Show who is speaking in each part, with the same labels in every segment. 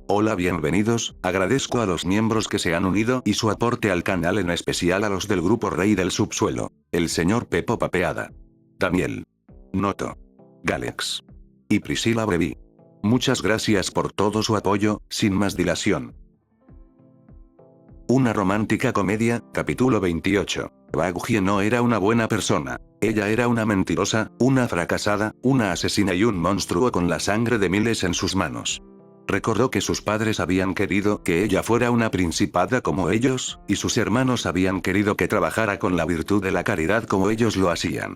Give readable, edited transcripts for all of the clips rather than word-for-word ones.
Speaker 1: Hola, bienvenidos, agradezco a los miembros que se han unido y su aporte al canal, en especial a los del grupo Rey del Subsuelo, el señor Pepo Papeada, Daniel, Noto, Galex y Priscila Brevi. Muchas gracias por todo su apoyo. Sin más dilación. Una romántica comedia, capítulo 28. Bagugie no era una buena persona. Ella era una mentirosa, una fracasada, una asesina y un monstruo con la sangre de miles en sus manos. Recordó que sus padres habían querido que ella fuera una principada como ellos, y sus hermanos habían querido que trabajara con la virtud de la caridad como ellos lo hacían.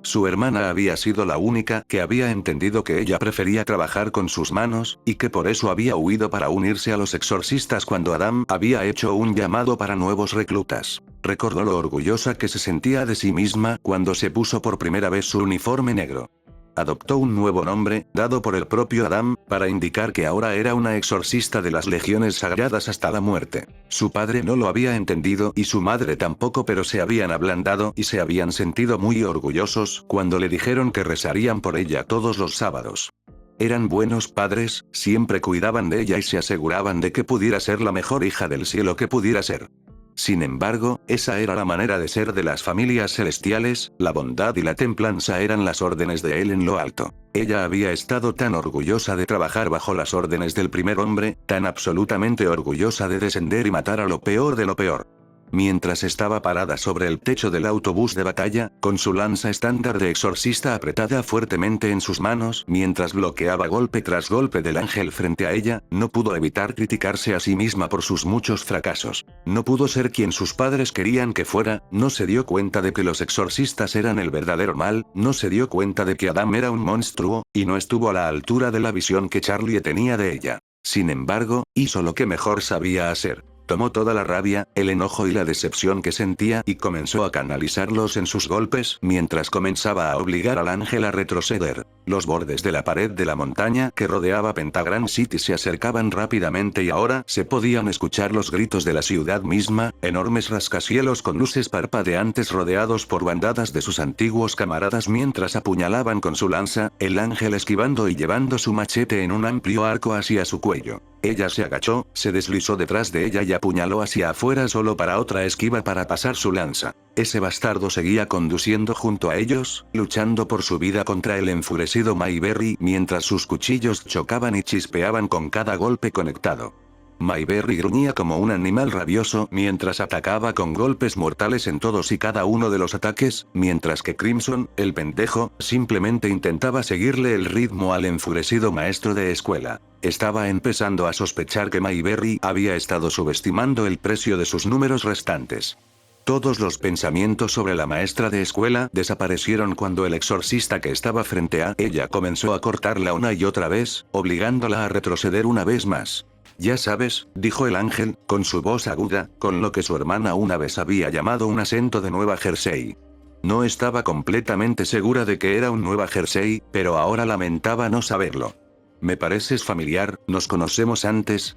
Speaker 1: Su hermana había sido la única que había entendido que ella prefería trabajar con sus manos, y que por eso había huido para unirse a los exorcistas cuando Adam había hecho un llamado para nuevos reclutas. Recordó lo orgullosa que se sentía de sí misma cuando se puso por primera vez su uniforme negro. Adoptó un nuevo nombre, dado por el propio Adam, para indicar que ahora era una exorcista de las legiones sagradas hasta la muerte. Su padre no lo había entendido y su madre tampoco, pero se habían ablandado y se habían sentido muy orgullosos cuando le dijeron que rezarían por ella todos los sábados. Eran buenos padres, siempre cuidaban de ella y se aseguraban de que pudiera ser la mejor hija del cielo que pudiera ser. Sin embargo, esa era la manera de ser de las familias celestiales, la bondad y la templanza eran las órdenes de él en lo alto. Ella había estado tan orgullosa de trabajar bajo las órdenes del primer hombre, tan absolutamente orgullosa de descender y matar a lo peor de lo peor. Mientras estaba parada sobre el techo del autobús de batalla, con su lanza estándar de exorcista apretada fuertemente en sus manos, mientras bloqueaba golpe tras golpe del ángel frente a ella, no pudo evitar criticarse a sí misma por sus muchos fracasos. No pudo ser quien sus padres querían que fuera, no se dio cuenta de que los exorcistas eran el verdadero mal, no se dio cuenta de que Adam era un monstruo, y no estuvo a la altura de la visión que Charlie tenía de ella. Sin embargo, hizo lo que mejor sabía hacer. Tomó toda la rabia, el enojo y la decepción que sentía y comenzó a canalizarlos en sus golpes mientras comenzaba a obligar al ángel a retroceder. Los bordes de la pared de la montaña que rodeaba Pentagram City se acercaban rápidamente y ahora se podían escuchar los gritos de la ciudad misma, enormes rascacielos con luces parpadeantes rodeados por bandadas de sus antiguos camaradas mientras apuñalaban con su lanza, el ángel esquivando y llevando su machete en un amplio arco hacia su cuello. Ella se agachó, se deslizó detrás de ella y apuñaló hacia afuera solo para otra esquiva para pasar su lanza. Ese bastardo seguía conduciendo junto a ellos, luchando por su vida contra el enfurecido Mayberry mientras sus cuchillos chocaban y chispeaban con cada golpe conectado. Mayberry gruñía como un animal rabioso mientras atacaba con golpes mortales en todos y cada uno de los ataques, mientras que Crimson, el pendejo, simplemente intentaba seguirle el ritmo al enfurecido maestro de escuela. Estaba empezando a sospechar que Mayberry había estado subestimando el precio de sus números restantes. Todos los pensamientos sobre la maestra de escuela desaparecieron cuando el exorcista que estaba frente a ella comenzó a cortarla una y otra vez, obligándola a retroceder una vez más. Ya sabes, dijo el ángel, con su voz aguda, con lo que su hermana una vez había llamado un acento de Nueva Jersey. No estaba completamente segura de que era un Nueva Jersey, pero ahora lamentaba no saberlo. Me pareces familiar, ¿nos conocemos antes?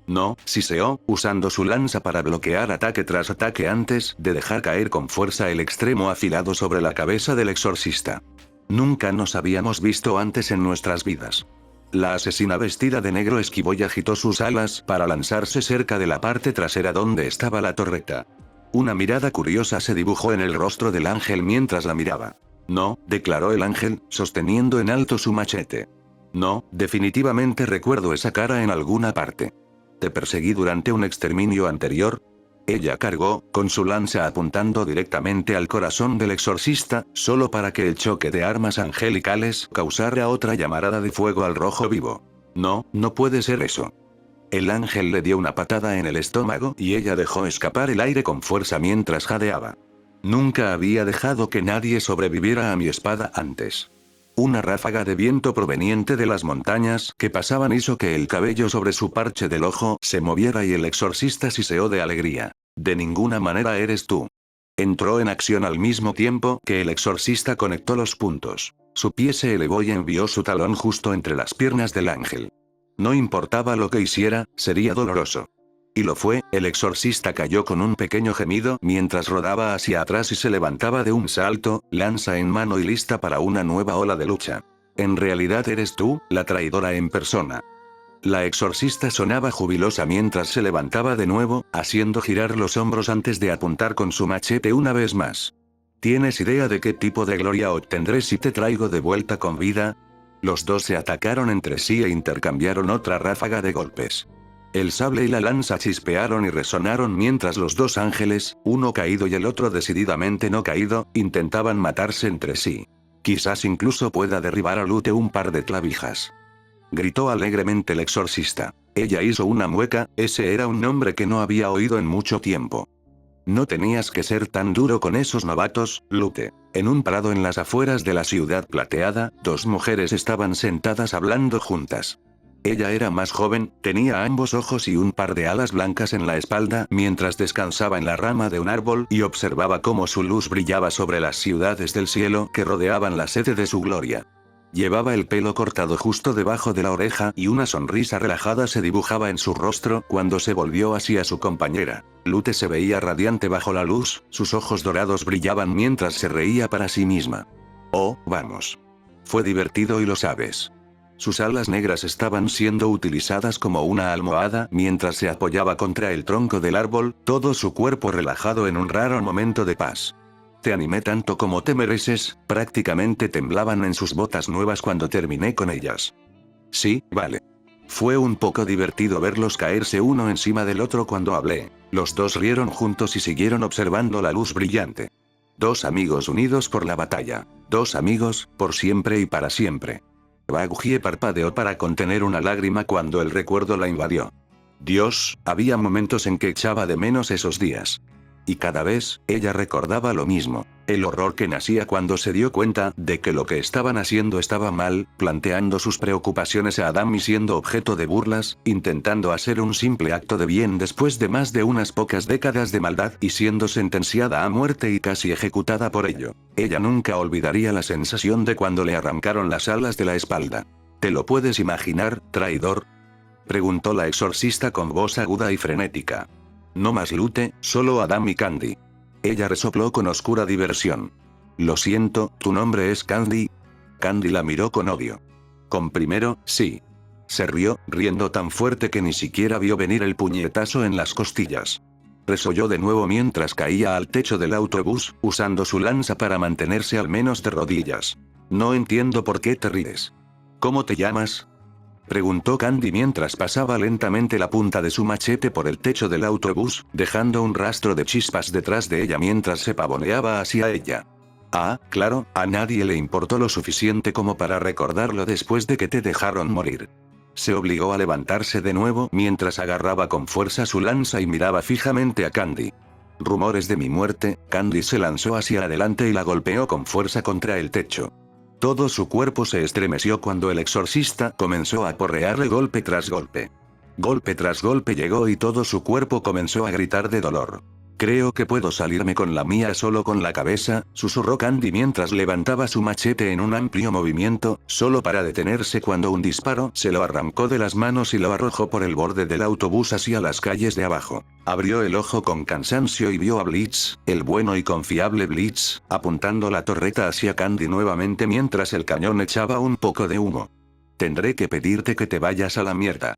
Speaker 1: No, siseó, usando su lanza para bloquear ataque tras ataque antes de dejar caer con fuerza el extremo afilado sobre la cabeza del exorcista. Nunca nos habíamos visto antes en nuestras vidas. La asesina vestida de negro esquivó y agitó sus alas para lanzarse cerca de la parte trasera donde estaba la torreta. Una mirada curiosa se dibujó en el rostro del ángel mientras la miraba. No, declaró el ángel, sosteniendo en alto su machete. No, definitivamente recuerdo esa cara en alguna parte. ¿Te perseguí durante un exterminio anterior? Ella cargó, con su lanza apuntando directamente al corazón del exorcista, solo para que el choque de armas angelicales causara otra llamarada de fuego al rojo vivo. No, no puede ser eso. El ángel le dio una patada en el estómago y ella dejó escapar el aire con fuerza mientras jadeaba. Nunca había dejado que nadie sobreviviera a mi espada antes. Una ráfaga de viento proveniente de las montañas que pasaban hizo que el cabello sobre su parche del ojo se moviera y el exorcista siseó de alegría. De ninguna manera eres tú. Entró en acción al mismo tiempo que el exorcista conectó los puntos. Su pie se elevó y envió su talón justo entre las piernas del ángel. No importaba lo que hiciera, sería doloroso. Y lo fue, el exorcista cayó con un pequeño gemido mientras rodaba hacia atrás y se levantaba de un salto, lanza en mano y lista para una nueva ola de lucha. En realidad eres tú, la traidora en persona. La exorcista sonaba jubilosa mientras se levantaba de nuevo, haciendo girar los hombros antes de apuntar con su machete una vez más. ¿Tienes idea de qué tipo de gloria obtendré si te traigo de vuelta con vida? Los dos se atacaron entre sí e intercambiaron otra ráfaga de golpes. El sable y la lanza chispearon y resonaron mientras los dos ángeles, uno caído y el otro decididamente no caído, intentaban matarse entre sí. Quizás incluso pueda derribar a Lute un par de clavijas. Gritó alegremente el exorcista. Ella hizo una mueca, ese era un nombre que no había oído en mucho tiempo. No tenías que ser tan duro con esos novatos, Lute. En un prado en las afueras de la ciudad plateada, dos mujeres estaban sentadas hablando juntas. Ella era más joven, tenía ambos ojos y un par de alas blancas en la espalda mientras descansaba en la rama de un árbol y observaba cómo su luz brillaba sobre las ciudades del cielo que rodeaban la sede de su gloria. Llevaba el pelo cortado justo debajo de la oreja y una sonrisa relajada se dibujaba en su rostro cuando se volvió hacia su compañera. Lute se veía radiante bajo la luz, sus ojos dorados brillaban mientras se reía para sí misma. Oh, vamos. Fue divertido y lo sabes. Sus alas negras estaban siendo utilizadas como una almohada mientras se apoyaba contra el tronco del árbol, todo su cuerpo relajado en un raro momento de paz. Te animé tanto como te mereces, prácticamente temblaban en sus botas nuevas cuando terminé con ellas. Sí, vale. Fue un poco divertido verlos caerse uno encima del otro cuando hablé. Los dos rieron juntos y siguieron observando la luz brillante. Dos amigos unidos por la batalla. Dos amigos, por siempre y para siempre. Baguhie parpadeó para contener una lágrima cuando el recuerdo la invadió. Dios, había momentos en que echaba de menos esos días. Y cada vez, ella recordaba lo mismo, el horror que nacía cuando se dio cuenta de que lo que estaban haciendo estaba mal, planteando sus preocupaciones a Adam y siendo objeto de burlas, intentando hacer un simple acto de bien después de más de unas pocas décadas de maldad y siendo sentenciada a muerte y casi ejecutada por ello. Ella nunca olvidaría la sensación de cuando le arrancaron las alas de la espalda. ¿Te lo puedes imaginar, traidor?, preguntó la exorcista con voz aguda y frenética. No más Lute, solo Adam y Candy. Ella resopló con oscura diversión. Lo siento, ¿tu nombre es Candy? Candy la miró con odio. Con primero, sí. Se rió, riendo tan fuerte que ni siquiera vio venir el puñetazo en las costillas. Resolló de nuevo mientras caía al techo del autobús, usando su lanza para mantenerse al menos de rodillas. No entiendo por qué te ríes. ¿Cómo te llamas?, preguntó Candy mientras pasaba lentamente la punta de su machete por el techo del autobús, dejando un rastro de chispas detrás de ella mientras se pavoneaba hacia ella. Ah, claro, a nadie le importó lo suficiente como para recordarlo después de que te dejaron morir. Se obligó a levantarse de nuevo mientras agarraba con fuerza su lanza y miraba fijamente a Candy. Rumores de mi muerte, Candy se lanzó hacia adelante y la golpeó con fuerza contra el techo. Todo su cuerpo se estremeció cuando el exorcista comenzó a aporrearle golpe tras golpe. Golpe tras golpe llegó y todo su cuerpo comenzó a gritar de dolor. Creo que puedo salirme con la mía solo con la cabeza, susurró Candy mientras levantaba su machete en un amplio movimiento, solo para detenerse cuando un disparo se lo arrancó de las manos y lo arrojó por el borde del autobús hacia las calles de abajo. Abrió el ojo con cansancio y vio a Blitz, el bueno y confiable Blitz, apuntando la torreta hacia Candy nuevamente mientras el cañón echaba un poco de humo. Tendré que pedirte que te vayas a la mierda.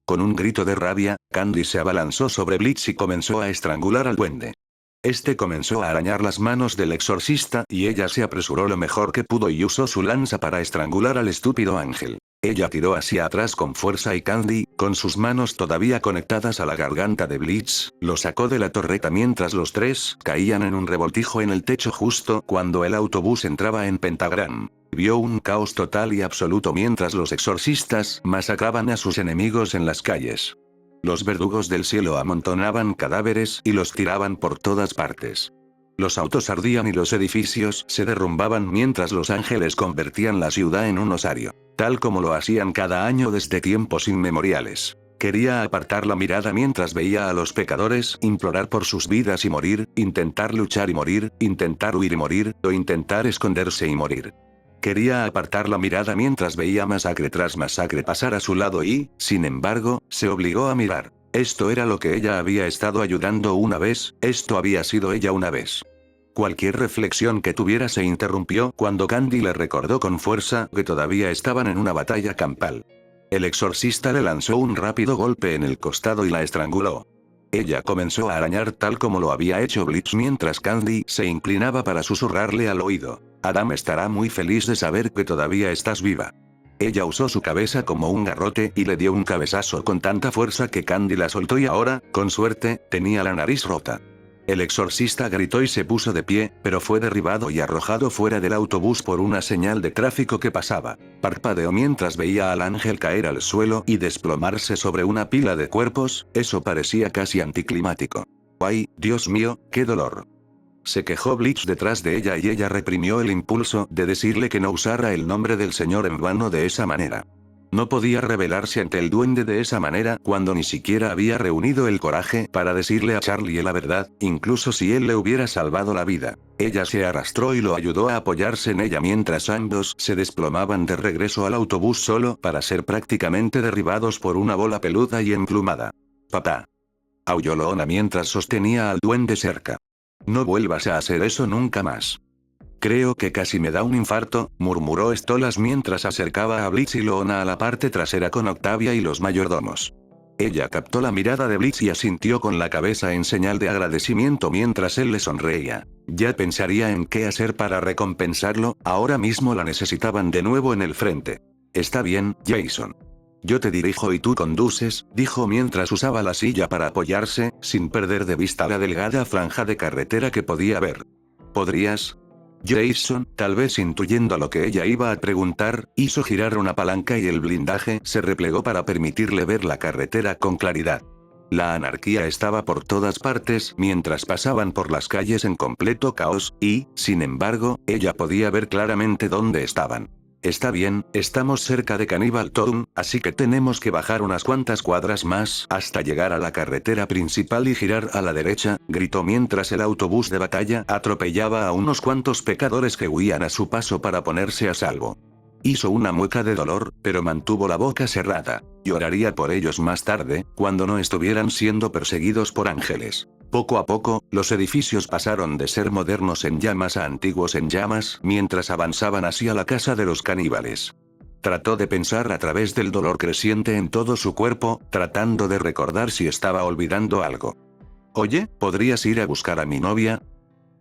Speaker 1: Con un grito de rabia, Candy se abalanzó sobre Blitz y comenzó a estrangular al duende. Este comenzó a arañar las manos del exorcista y ella se apresuró lo mejor que pudo y usó su lanza para estrangular al estúpido ángel. Ella tiró hacia atrás con fuerza y Candy, con sus manos todavía conectadas a la garganta de Blitz, lo sacó de la torreta mientras los tres caían en un revoltijo en el techo justo cuando el autobús entraba en Pentagram. Vio un caos total y absoluto mientras los exorcistas masacraban a sus enemigos en las calles. Los verdugos del cielo amontonaban cadáveres y los tiraban por todas partes. Los autos ardían y los edificios se derrumbaban mientras los ángeles convertían la ciudad en un osario, tal como lo hacían cada año desde tiempos inmemoriales. Quería apartar la mirada mientras veía a los pecadores implorar por sus vidas y morir, intentar luchar y morir, intentar huir y morir, o intentar esconderse y morir. Quería apartar la mirada mientras veía masacre tras masacre pasar a su lado y, sin embargo, se obligó a mirar. Esto era lo que ella había estado ayudando una vez, esto había sido ella una vez. Cualquier reflexión que tuviera se interrumpió cuando Candy le recordó con fuerza que todavía estaban en una batalla campal. El exorcista le lanzó un rápido golpe en el costado y la estranguló. Ella comenzó a arañar tal como lo había hecho Blitz mientras Candy se inclinaba para susurrarle al oído. Adam estará muy feliz de saber que todavía estás viva. Ella usó su cabeza como un garrote y le dio un cabezazo con tanta fuerza que Candy la soltó y ahora, con suerte, tenía la nariz rota. El exorcista gritó y se puso de pie, pero fue derribado y arrojado fuera del autobús por una señal de tráfico que pasaba. Parpadeó mientras veía al ángel caer al suelo y desplomarse sobre una pila de cuerpos, eso parecía casi anticlimático. ¡Ay, Dios mío, qué dolor! Se quejó Blitz detrás de ella y ella reprimió el impulso de decirle que no usara el nombre del Señor en vano de esa manera. No podía rebelarse ante el duende de esa manera cuando ni siquiera había reunido el coraje para decirle a Charlie la verdad, incluso si él le hubiera salvado la vida. Ella se arrastró y lo ayudó a apoyarse en ella mientras ambos se desplomaban de regreso al autobús solo para ser prácticamente derribados por una bola peluda y emplumada. «Papá», aulló Loona mientras sostenía al duende cerca. «No vuelvas a hacer eso nunca más». «Creo que casi me da un infarto», murmuró Stolas mientras acercaba a Blitz y Loona a la parte trasera con Octavia y los mayordomos. Ella captó la mirada de Blitz y asintió con la cabeza en señal de agradecimiento mientras él le sonreía. Ya pensaría en qué hacer para recompensarlo, ahora mismo la necesitaban de nuevo en el frente. «Está bien, Jason. Yo te dirijo y tú conduces», dijo mientras usaba la silla para apoyarse, sin perder de vista la delgada franja de carretera que podía ver. «¿Podrías?» Jason, tal vez intuyendo lo que ella iba a preguntar, hizo girar una palanca y el blindaje se replegó para permitirle ver la carretera con claridad. La anarquía estaba por todas partes mientras pasaban por las calles en completo caos, y, sin embargo, ella podía ver claramente dónde estaban. «Está bien, estamos cerca de Cannibal Town, así que tenemos que bajar unas cuantas cuadras más hasta llegar a la carretera principal y girar a la derecha», gritó mientras el autobús de batalla atropellaba a unos cuantos pecadores que huían a su paso para ponerse a salvo. Hizo una mueca de dolor, pero mantuvo la boca cerrada. Lloraría por ellos más tarde, cuando no estuvieran siendo perseguidos por ángeles. Poco a poco, los edificios pasaron de ser modernos en llamas a antiguos en llamas mientras avanzaban hacia la casa de los caníbales. Trató de pensar a través del dolor creciente en todo su cuerpo, tratando de recordar si estaba olvidando algo. «Oye, ¿podrías ir a buscar a mi novia?»,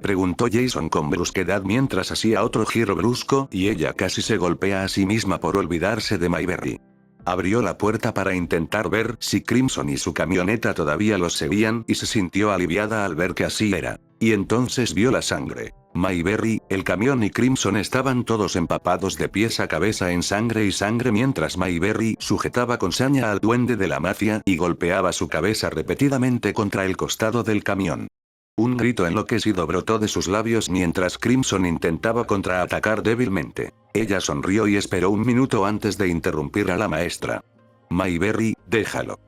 Speaker 1: preguntó Jason con brusquedad mientras hacía otro giro brusco y ella casi se golpea a sí misma por olvidarse de Mayberry. Abrió la puerta para intentar ver si Crimson y su camioneta todavía los seguían y se sintió aliviada al ver que así era. Y entonces vio la sangre. Mayberry, el camión y Crimson estaban todos empapados de pies a cabeza en sangre y sangre mientras Mayberry sujetaba con saña al duende de la mafia y golpeaba su cabeza repetidamente contra el costado del camión. Un grito enloquecido brotó de sus labios mientras Crimson intentaba contraatacar débilmente. Ella sonrió y esperó un minuto antes de interrumpir a la maestra. «Mayberry, déjalo.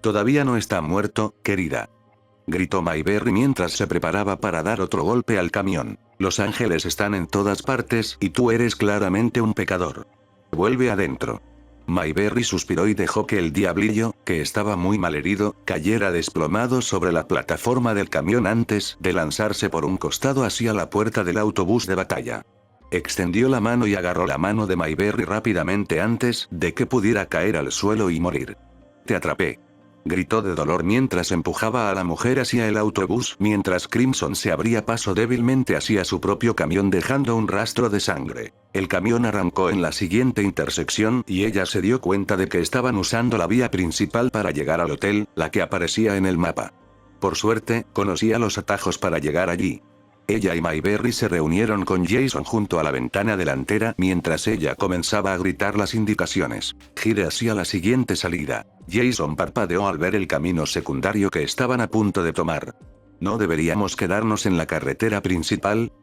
Speaker 1: Todavía no está muerto, querida», gritó Mayberry mientras se preparaba para dar otro golpe al camión. «Los ángeles están en todas partes y tú eres claramente un pecador. Vuelve adentro». Mayberry suspiró y dejó que el diablillo, que estaba muy malherido, cayera desplomado sobre la plataforma del camión antes de lanzarse por un costado hacia la puerta del autobús de batalla. Extendió la mano y agarró la mano de Mayberry rápidamente antes de que pudiera caer al suelo y morir. «Te atrapé», gritó de dolor mientras empujaba a la mujer hacia el autobús mientras Crimson se abría paso débilmente hacia su propio camión dejando un rastro de sangre. El camión arrancó en la siguiente intersección y ella se dio cuenta de que estaban usando la vía principal para llegar al hotel, la que aparecía en el mapa. Por suerte, conocía los atajos para llegar allí. Ella y Mayberry se reunieron con Jason junto a la ventana delantera mientras ella comenzaba a gritar las indicaciones. «Gire hacia la siguiente salida». Jason parpadeó al ver el camino secundario que estaban a punto de tomar. «¿No deberíamos quedarnos en la carretera principal?».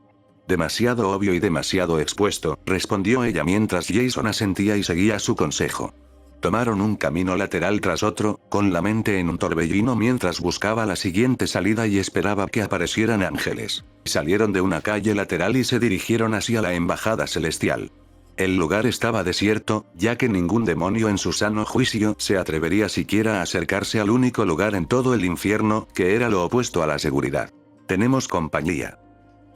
Speaker 1: «Demasiado obvio y demasiado expuesto», respondió ella mientras Jason asentía y seguía su consejo. Tomaron un camino lateral tras otro, con la mente en un torbellino mientras buscaba la siguiente salida y esperaba que aparecieran ángeles. Salieron de una calle lateral y se dirigieron hacia la embajada celestial. El lugar estaba desierto, ya que ningún demonio en su sano juicio se atrevería siquiera a acercarse al único lugar en todo el infierno, que era lo opuesto a la seguridad. «Tenemos compañía».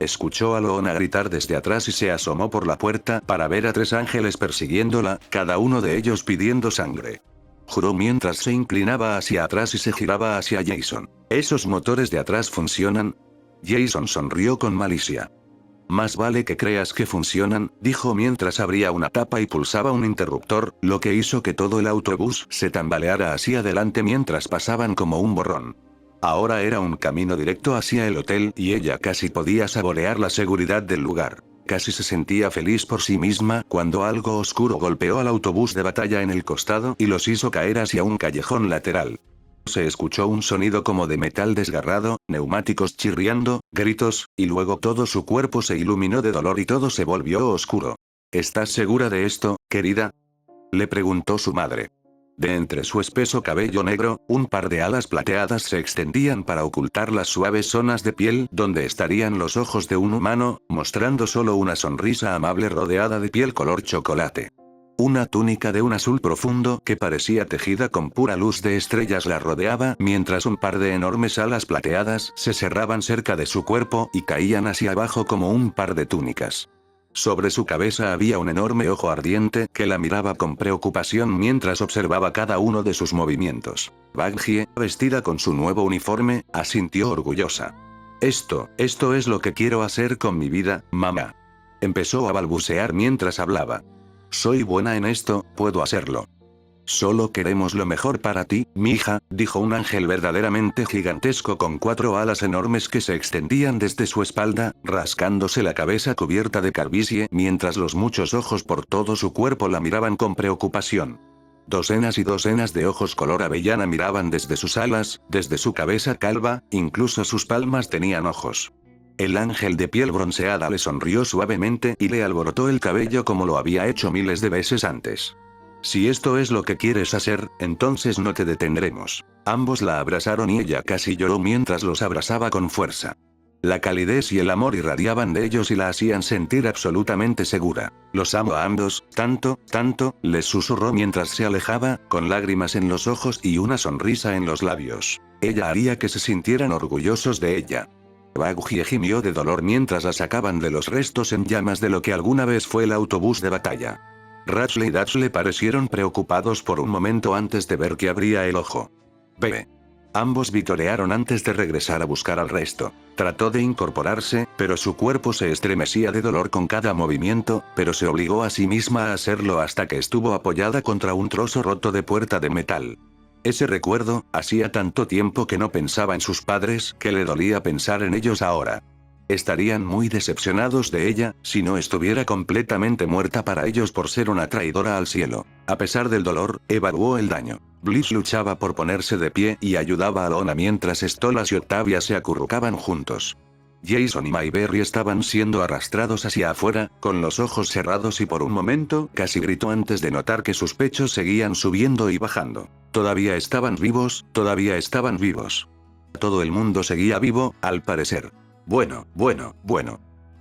Speaker 1: Escuchó a Loona gritar desde atrás y se asomó por la puerta para ver a 3 ángeles persiguiéndola, cada uno de ellos pidiendo sangre. Juró mientras se inclinaba hacia atrás y se giraba hacia Jason. ¿Esos motores de atrás funcionan? Jason sonrió con malicia. Más vale que creas que funcionan, dijo mientras abría una tapa y pulsaba un interruptor, lo que hizo que todo el autobús se tambaleara hacia adelante mientras pasaban como un borrón. Ahora era un camino directo hacia el hotel y ella casi podía saborear la seguridad del lugar. Casi se sentía feliz por sí misma cuando algo oscuro golpeó al autobús de batalla en el costado y los hizo caer hacia un callejón lateral. Se escuchó un sonido como de metal desgarrado, neumáticos chirriando, gritos, y luego todo su cuerpo se iluminó de dolor y todo se volvió oscuro. ¿Estás segura de esto, querida?, le preguntó su madre. De entre su espeso cabello negro, un par de alas plateadas se extendían para ocultar las suaves zonas de piel donde estarían los ojos de un humano, mostrando solo una sonrisa amable rodeada de piel color chocolate. Una túnica de un azul profundo que parecía tejida con pura luz de estrellas la rodeaba mientras un par de enormes alas plateadas se cerraban cerca de su cuerpo y caían hacia abajo como un par de túnicas. Sobre su cabeza había un enorme ojo ardiente que la miraba con preocupación mientras observaba cada uno de sus movimientos. Baekje, vestida con su nuevo uniforme, asintió orgullosa. Esto es lo que quiero hacer con mi vida, mamá. Empezó a balbucear mientras hablaba. Soy buena en esto, puedo hacerlo. Solo queremos lo mejor para ti, mi hija, dijo un ángel verdaderamente gigantesco con 4 alas enormes que se extendían desde su espalda, rascándose la cabeza cubierta de calvicie mientras los muchos ojos por todo su cuerpo la miraban con preocupación. Docenas y docenas de ojos color avellana miraban desde sus alas, desde su cabeza calva, incluso sus palmas tenían ojos. El ángel de piel bronceada le sonrió suavemente y le alborotó el cabello como lo había hecho miles de veces antes. Si esto es lo que quieres hacer, entonces no te detendremos. Ambos la abrazaron y ella casi lloró mientras los abrazaba con fuerza. La calidez y el amor irradiaban de ellos y la hacían sentir absolutamente segura. Los amo a ambos, tanto, les susurró mientras se alejaba, con lágrimas en los ojos y una sonrisa en los labios. Ella haría que se sintieran orgullosos de ella. Baekje gimió de dolor mientras la sacaban de los restos en llamas de lo que alguna vez fue el autobús de batalla. Rachel y Dashley parecieron preocupados por un momento antes de ver que abría el ojo. Bebe. Ambos vitorearon antes de regresar a buscar al resto. Trató de incorporarse, pero su cuerpo se estremecía de dolor con cada movimiento, pero se obligó a sí misma a hacerlo hasta que estuvo apoyada contra un trozo roto de puerta de metal. Ese recuerdo, hacía tanto tiempo que no pensaba en sus padres que le dolía pensar en ellos ahora. Estarían muy decepcionados de ella, si no estuviera completamente muerta para ellos por ser una traidora al cielo. A pesar del dolor, evaluó el daño. Bliss luchaba por ponerse de pie y ayudaba a Loona mientras Stolas y Octavia se acurrucaban juntos. Jason y Mayberry estaban siendo arrastrados hacia afuera, con los ojos cerrados y por un momento casi gritó antes de notar que sus pechos seguían subiendo y bajando. Todavía estaban vivos, todavía estaban vivos. Todo el mundo seguía vivo, al parecer. Bueno.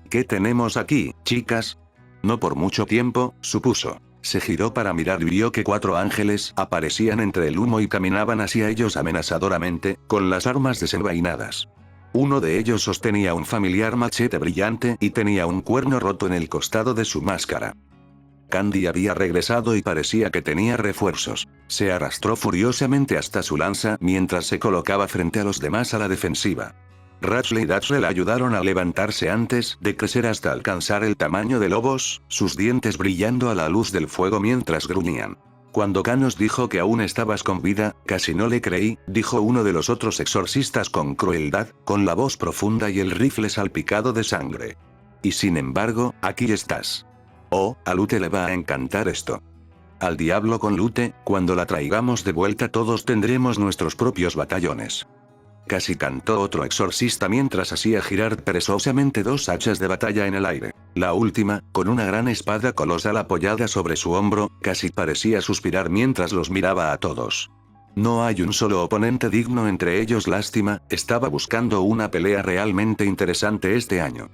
Speaker 1: ¿Qué tenemos aquí, chicas? No por mucho tiempo, supuso. Se giró para mirar y vio que 4 ángeles aparecían entre el humo y caminaban hacia ellos amenazadoramente, con las armas desenvainadas. Uno de ellos sostenía un familiar machete brillante y tenía un cuerno roto en el costado de su máscara. Candy había regresado y parecía que tenía refuerzos. Se arrastró furiosamente hasta su lanza mientras se colocaba frente a los demás a la defensiva. Rachel y Dashley la ayudaron a levantarse antes de crecer hasta alcanzar el tamaño de lobos, sus dientes brillando a la luz del fuego mientras gruñían. Cuando Canos dijo que aún estabas con vida, casi no le creí, dijo uno de los otros exorcistas con crueldad, con la voz profunda y el rifle salpicado de sangre. Y sin embargo, aquí estás. Oh, a Lute le va a encantar esto. Al diablo con Lute, cuando la traigamos de vuelta todos tendremos nuestros propios batallones. Casi cantó otro exorcista mientras hacía girar perezosamente 2 hachas de batalla en el aire. La última, con una gran espada colosal apoyada sobre su hombro, casi parecía suspirar mientras los miraba a todos. No hay un solo oponente digno entre ellos. Lástima, estaba buscando una pelea realmente interesante este año.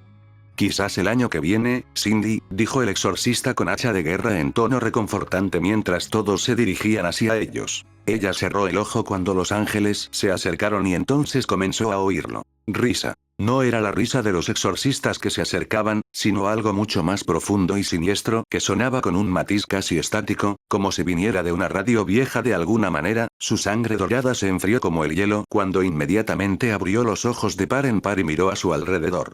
Speaker 1: Quizás el año que viene, Cindy, dijo el exorcista con hacha de guerra en tono reconfortante mientras todos se dirigían hacia ellos. Ella cerró el ojo cuando los ángeles se acercaron y entonces comenzó a oírlo. Risa. No era la risa de los exorcistas que se acercaban, sino algo mucho más profundo y siniestro que sonaba con un matiz casi estático, como si viniera de una radio vieja de alguna manera. Su sangre dorada se enfrió como el hielo cuando inmediatamente abrió los ojos de par en par y miró a su alrededor.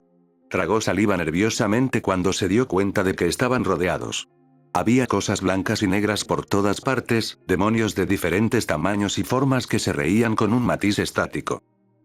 Speaker 1: Tragó saliva nerviosamente cuando se dio cuenta de que estaban rodeados. Había cosas blancas y negras por todas partes, demonios de diferentes tamaños y formas que se reían con un matiz estático.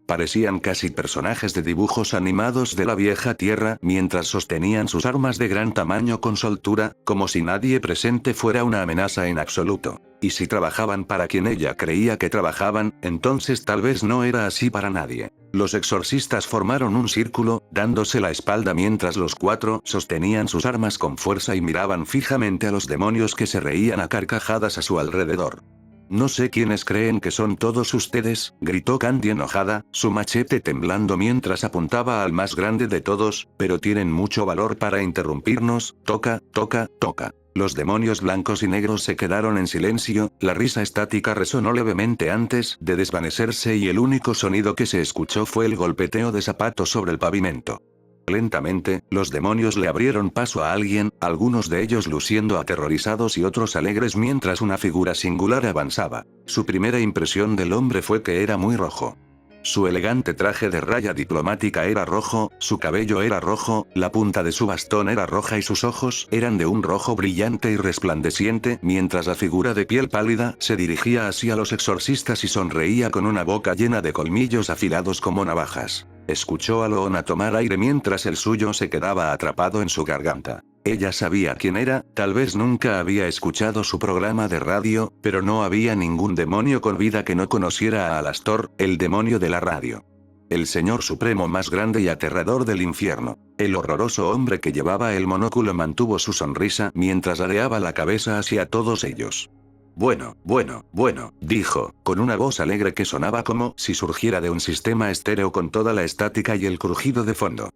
Speaker 1: Parecían casi personajes de dibujos animados de la vieja tierra mientras sostenían sus armas de gran tamaño con soltura, como si nadie presente fuera una amenaza en absoluto. Y si trabajaban para quien ella creía que trabajaban, entonces tal vez no era así para nadie. Los exorcistas formaron un círculo, dándose la espalda mientras los cuatro sostenían sus armas con fuerza y miraban fijamente a los demonios que se reían a carcajadas a su alrededor. No sé quiénes creen que son todos ustedes, gritó Candy enojada, su machete temblando mientras apuntaba al más grande de todos, pero tienen mucho valor para interrumpirnos. Toca, toca, toca. Los demonios blancos y negros se quedaron en silencio, la risa estática resonó levemente antes de desvanecerse y el único sonido que se escuchó fue el golpeteo de zapatos sobre el pavimento. Lentamente, los demonios le abrieron paso a alguien, algunos de ellos luciendo aterrorizados y otros alegres mientras una figura singular avanzaba. Su primera impresión del hombre fue que era muy rojo. Su elegante traje de raya diplomática era rojo, su cabello era rojo, la punta de su bastón era roja y sus ojos eran de un rojo brillante y resplandeciente, mientras la figura de piel pálida se dirigía hacia los exorcistas y sonreía con una boca llena de colmillos afilados como navajas. Escuchó a Loona tomar aire mientras el suyo se quedaba atrapado en su garganta. Ella sabía quién era, tal vez nunca había escuchado su programa de radio, pero no había ningún demonio con vida que no conociera a Alastor, el demonio de la radio. El señor supremo más grande y aterrador del infierno. El horroroso hombre que llevaba el monóculo mantuvo su sonrisa mientras areaba la cabeza hacia todos ellos. Bueno, dijo, con una voz alegre que sonaba como si surgiera de un sistema estéreo con toda la estática y el crujido de fondo.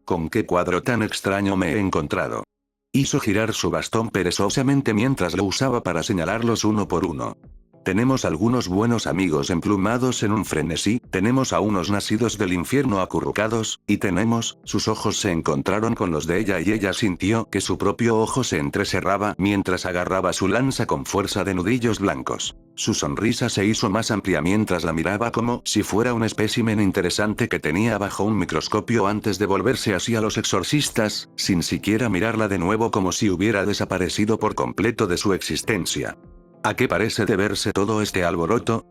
Speaker 1: ¿Con qué cuadro tan extraño me he encontrado? Hizo girar su bastón perezosamente mientras lo usaba para señalarlos uno por uno. Tenemos algunos buenos amigos emplumados en un frenesí, tenemos a unos nacidos del infierno acurrucados, y tenemos, sus ojos se encontraron con los de ella y ella sintió que su propio ojo se entrecerraba mientras agarraba su lanza con fuerza de nudillos blancos. Su sonrisa se hizo más amplia mientras la miraba como si fuera un espécimen interesante que tenía bajo un microscopio antes de volverse hacia los exorcistas, sin siquiera mirarla de nuevo como si hubiera desaparecido por completo de su existencia. ¿A qué parece deberse todo este alboroto?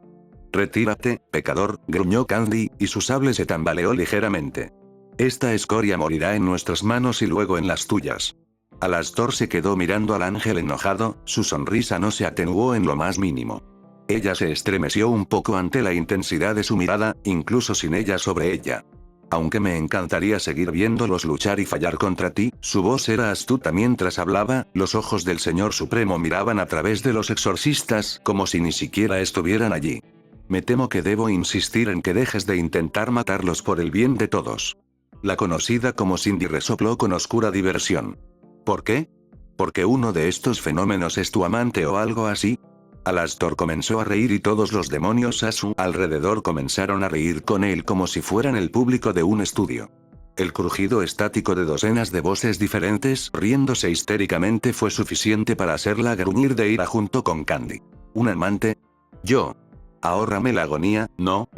Speaker 1: Retírate, pecador, gruñó Candy, y su sable se tambaleó ligeramente. Esta escoria morirá en nuestras manos y luego en las tuyas. Alastor se quedó mirando al ángel enojado, su sonrisa no se atenuó en lo más mínimo. Ella se estremeció un poco ante la intensidad de su mirada, incluso sin ella sobre ella. Aunque me encantaría seguir viéndolos luchar y fallar contra ti, su voz era astuta mientras hablaba, los ojos del Señor Supremo miraban a través de los exorcistas como si ni siquiera estuvieran allí. Me temo que debo insistir en que dejes de intentar matarlos por el bien de todos. La conocida como Cindy resopló con oscura diversión. ¿Por qué? ¿Porque uno de estos fenómenos es tu amante o algo así? Alastor comenzó a reír y todos los demonios a su alrededor comenzaron a reír con él como si fueran el público de un estudio. El crujido estático de docenas de voces diferentes riéndose histéricamente fue suficiente para hacerla gruñir de ira junto con Candy. ¿Un amante? Yo. Ahórrame la agonía, no.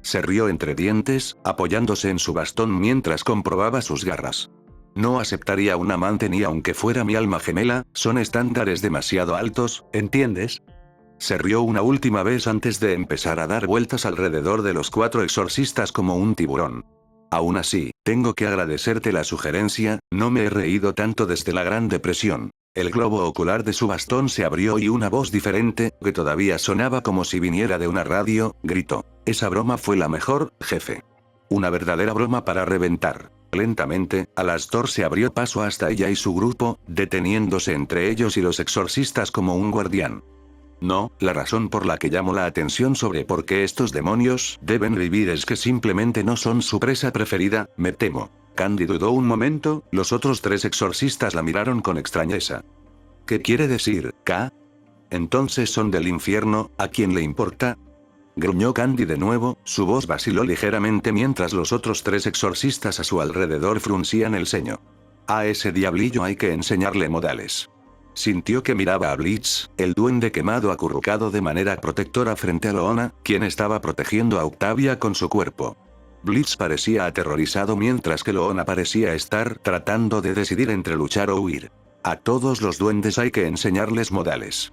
Speaker 1: Se rió entre dientes, apoyándose en su bastón mientras comprobaba sus garras. No aceptaría un amante ni aunque fuera mi alma gemela, son estándares demasiado altos, ¿entiendes? Se rió una última vez antes de empezar a dar vueltas alrededor de los cuatro exorcistas como un tiburón. Aún así, tengo que agradecerte la sugerencia, no me he reído tanto desde la Gran Depresión. El globo ocular de su bastón se abrió y una voz diferente, que todavía sonaba como si viniera de una radio, gritó. Esa broma fue la mejor, jefe. Una verdadera broma para reventar. Lentamente, Alastor se abrió paso hasta ella y su grupo, deteniéndose entre ellos y los exorcistas como un guardián. No, la razón por la que llamo la atención sobre por qué estos demonios deben vivir es que simplemente no son su presa preferida, me temo. Candy dudó un momento, los otros tres exorcistas la miraron con extrañeza. ¿Qué quiere decir, K? Entonces son del infierno, ¿a quién le importa? Gruñó Candy de nuevo, su voz vaciló ligeramente mientras los otros 3 exorcistas a su alrededor fruncían el ceño. A ese diablillo hay que enseñarle modales. Sintió que miraba a Blitz, el duende quemado acurrucado de manera protectora frente a Loona, quien estaba protegiendo a Octavia con su cuerpo. Blitz parecía aterrorizado mientras que Loona parecía estar tratando de decidir entre luchar o huir. A todos los duendes hay que enseñarles modales.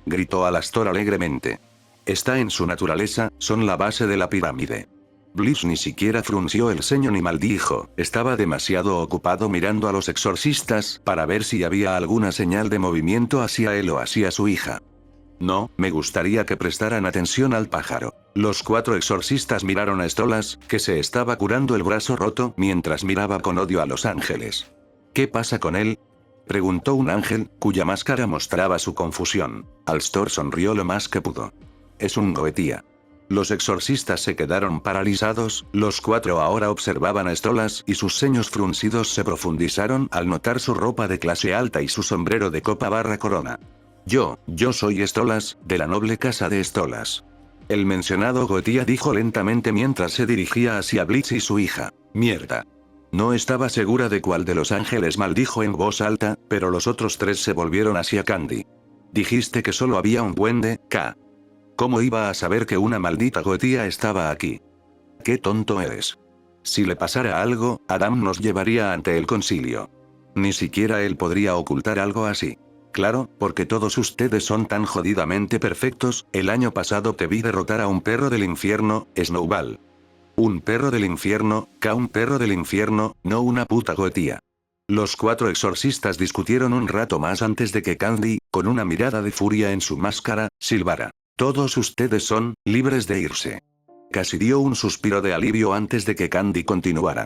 Speaker 1: Gritó Alastor alegremente. Está en su naturaleza, son la base de la pirámide. Blitz ni siquiera frunció el ceño ni maldijo, estaba demasiado ocupado mirando a los exorcistas para ver si había alguna señal de movimiento hacia él o hacia su hija. No, me gustaría que prestaran atención al pájaro. Los 4 exorcistas miraron a Stolas, que se estaba curando el brazo roto mientras miraba con odio a los ángeles. ¿Qué pasa con él?, preguntó un ángel, cuya máscara mostraba su confusión. Alastor sonrió lo más que pudo. Es un Goetia. Los exorcistas se quedaron paralizados, los 4 ahora observaban a Stolas y sus ceños fruncidos se profundizaron al notar su ropa de clase alta y su sombrero de copa barra corona. Yo soy Stolas, de la noble casa de Stolas. El mencionado Goetia dijo lentamente mientras se dirigía hacia Blitz y su hija. Mierda. No estaba segura de cuál de los ángeles maldijo en voz alta, pero los otros 3 se volvieron hacia Candy. Dijiste que solo había un duende, K. ¿Cómo iba a saber que una maldita Goetia estaba aquí? ¡Qué tonto eres! Si le pasara algo, Adam nos llevaría ante el concilio. Ni siquiera él podría ocultar algo así. Claro, porque todos ustedes son tan jodidamente perfectos. El año pasado te vi derrotar a un perro del infierno, Snowball. Un perro del infierno, un perro del infierno, no una puta Goetia. Los 4 exorcistas discutieron un rato más antes de que Candy, con una mirada de furia en su máscara, silbara. Todos ustedes son libres de irse. Casi dio un suspiro de alivio antes de que Candy continuara.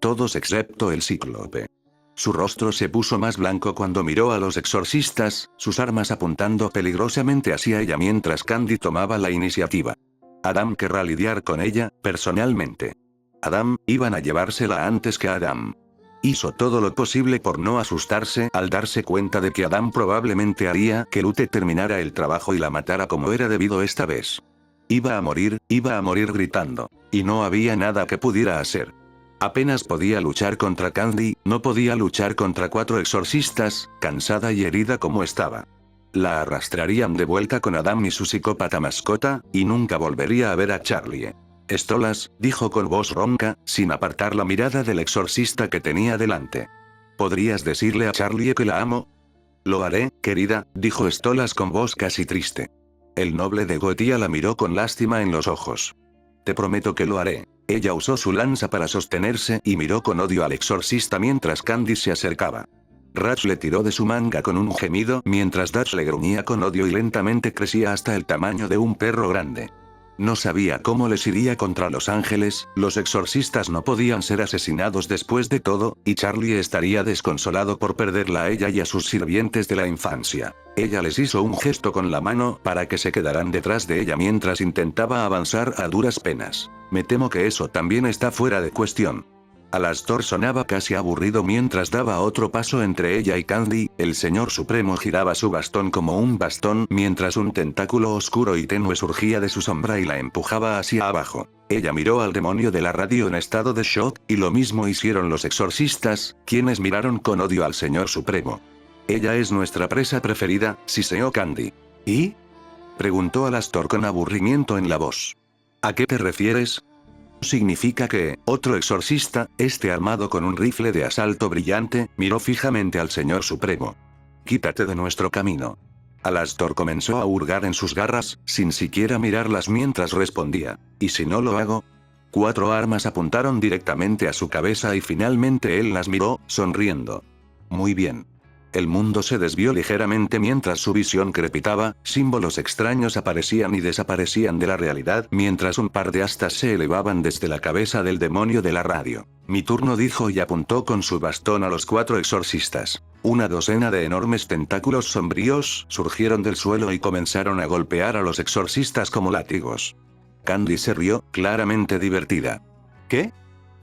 Speaker 1: Todos excepto el cíclope. Su rostro se puso más blanco cuando miró a los exorcistas, sus armas apuntando peligrosamente hacia ella mientras Candy tomaba la iniciativa. Adam querrá lidiar con ella, personalmente. Adam, iban a llevársela antes que Adam. Hizo todo lo posible por no asustarse al darse cuenta de que Adam probablemente haría que Lute terminara el trabajo y la matara como era debido esta vez. Iba a morir gritando. Y no había nada que pudiera hacer. Apenas podía luchar contra Candy, no podía luchar contra 4 exorcistas, cansada y herida como estaba. La arrastrarían de vuelta con Adam y su psicópata mascota, y nunca volvería a ver a Charlie. Stolas, dijo con voz ronca, sin apartar la mirada del exorcista que tenía delante. ¿Podrías decirle a Charlie que la amo? Lo haré, querida, dijo Stolas con voz casi triste. El noble de Goetia la miró con lástima en los ojos. Te prometo que lo haré. Ella usó su lanza para sostenerse y miró con odio al exorcista mientras Candy se acercaba. Ratch le tiró de su manga con un gemido mientras Dash le gruñía con odio y lentamente crecía hasta el tamaño de un perro grande. No sabía cómo les iría contra los ángeles, los exorcistas no podían ser asesinados después de todo, y Charlie estaría desconsolado por perderla a ella y a sus sirvientes de la infancia. Ella les hizo un gesto con la mano para que se quedaran detrás de ella mientras intentaba avanzar a duras penas. Me temo que eso también está fuera de cuestión. Alastor sonaba casi aburrido mientras daba otro paso entre ella y Candy. El Señor Supremo giraba su bastón como un bastón mientras un tentáculo oscuro y tenue surgía de su sombra y la empujaba hacia abajo. Ella miró al demonio de la radio en estado de shock, y lo mismo hicieron los exorcistas, quienes miraron con odio al Señor Supremo. Ella es nuestra presa preferida, siseó Candy. ¿Y? Preguntó Alastor con aburrimiento en la voz. ¿A qué te refieres? Significa que, otro exorcista, armado con un rifle de asalto brillante, miró fijamente al Señor Supremo. Quítate de nuestro camino. Alastor comenzó a hurgar en sus garras, sin siquiera mirarlas mientras respondía. ¿Y si no lo hago? 4 armas apuntaron directamente a su cabeza y finalmente él las miró, sonriendo. Muy bien. El mundo se desvió ligeramente mientras su visión crepitaba, símbolos extraños aparecían y desaparecían de la realidad mientras un par de astas se elevaban desde la cabeza del demonio de la radio. Mi turno, dijo y apuntó con su bastón a los 4 exorcistas. Una docena de enormes tentáculos sombríos surgieron del suelo y comenzaron a golpear a los exorcistas como látigos. Candy se rió, claramente divertida. ¿Qué?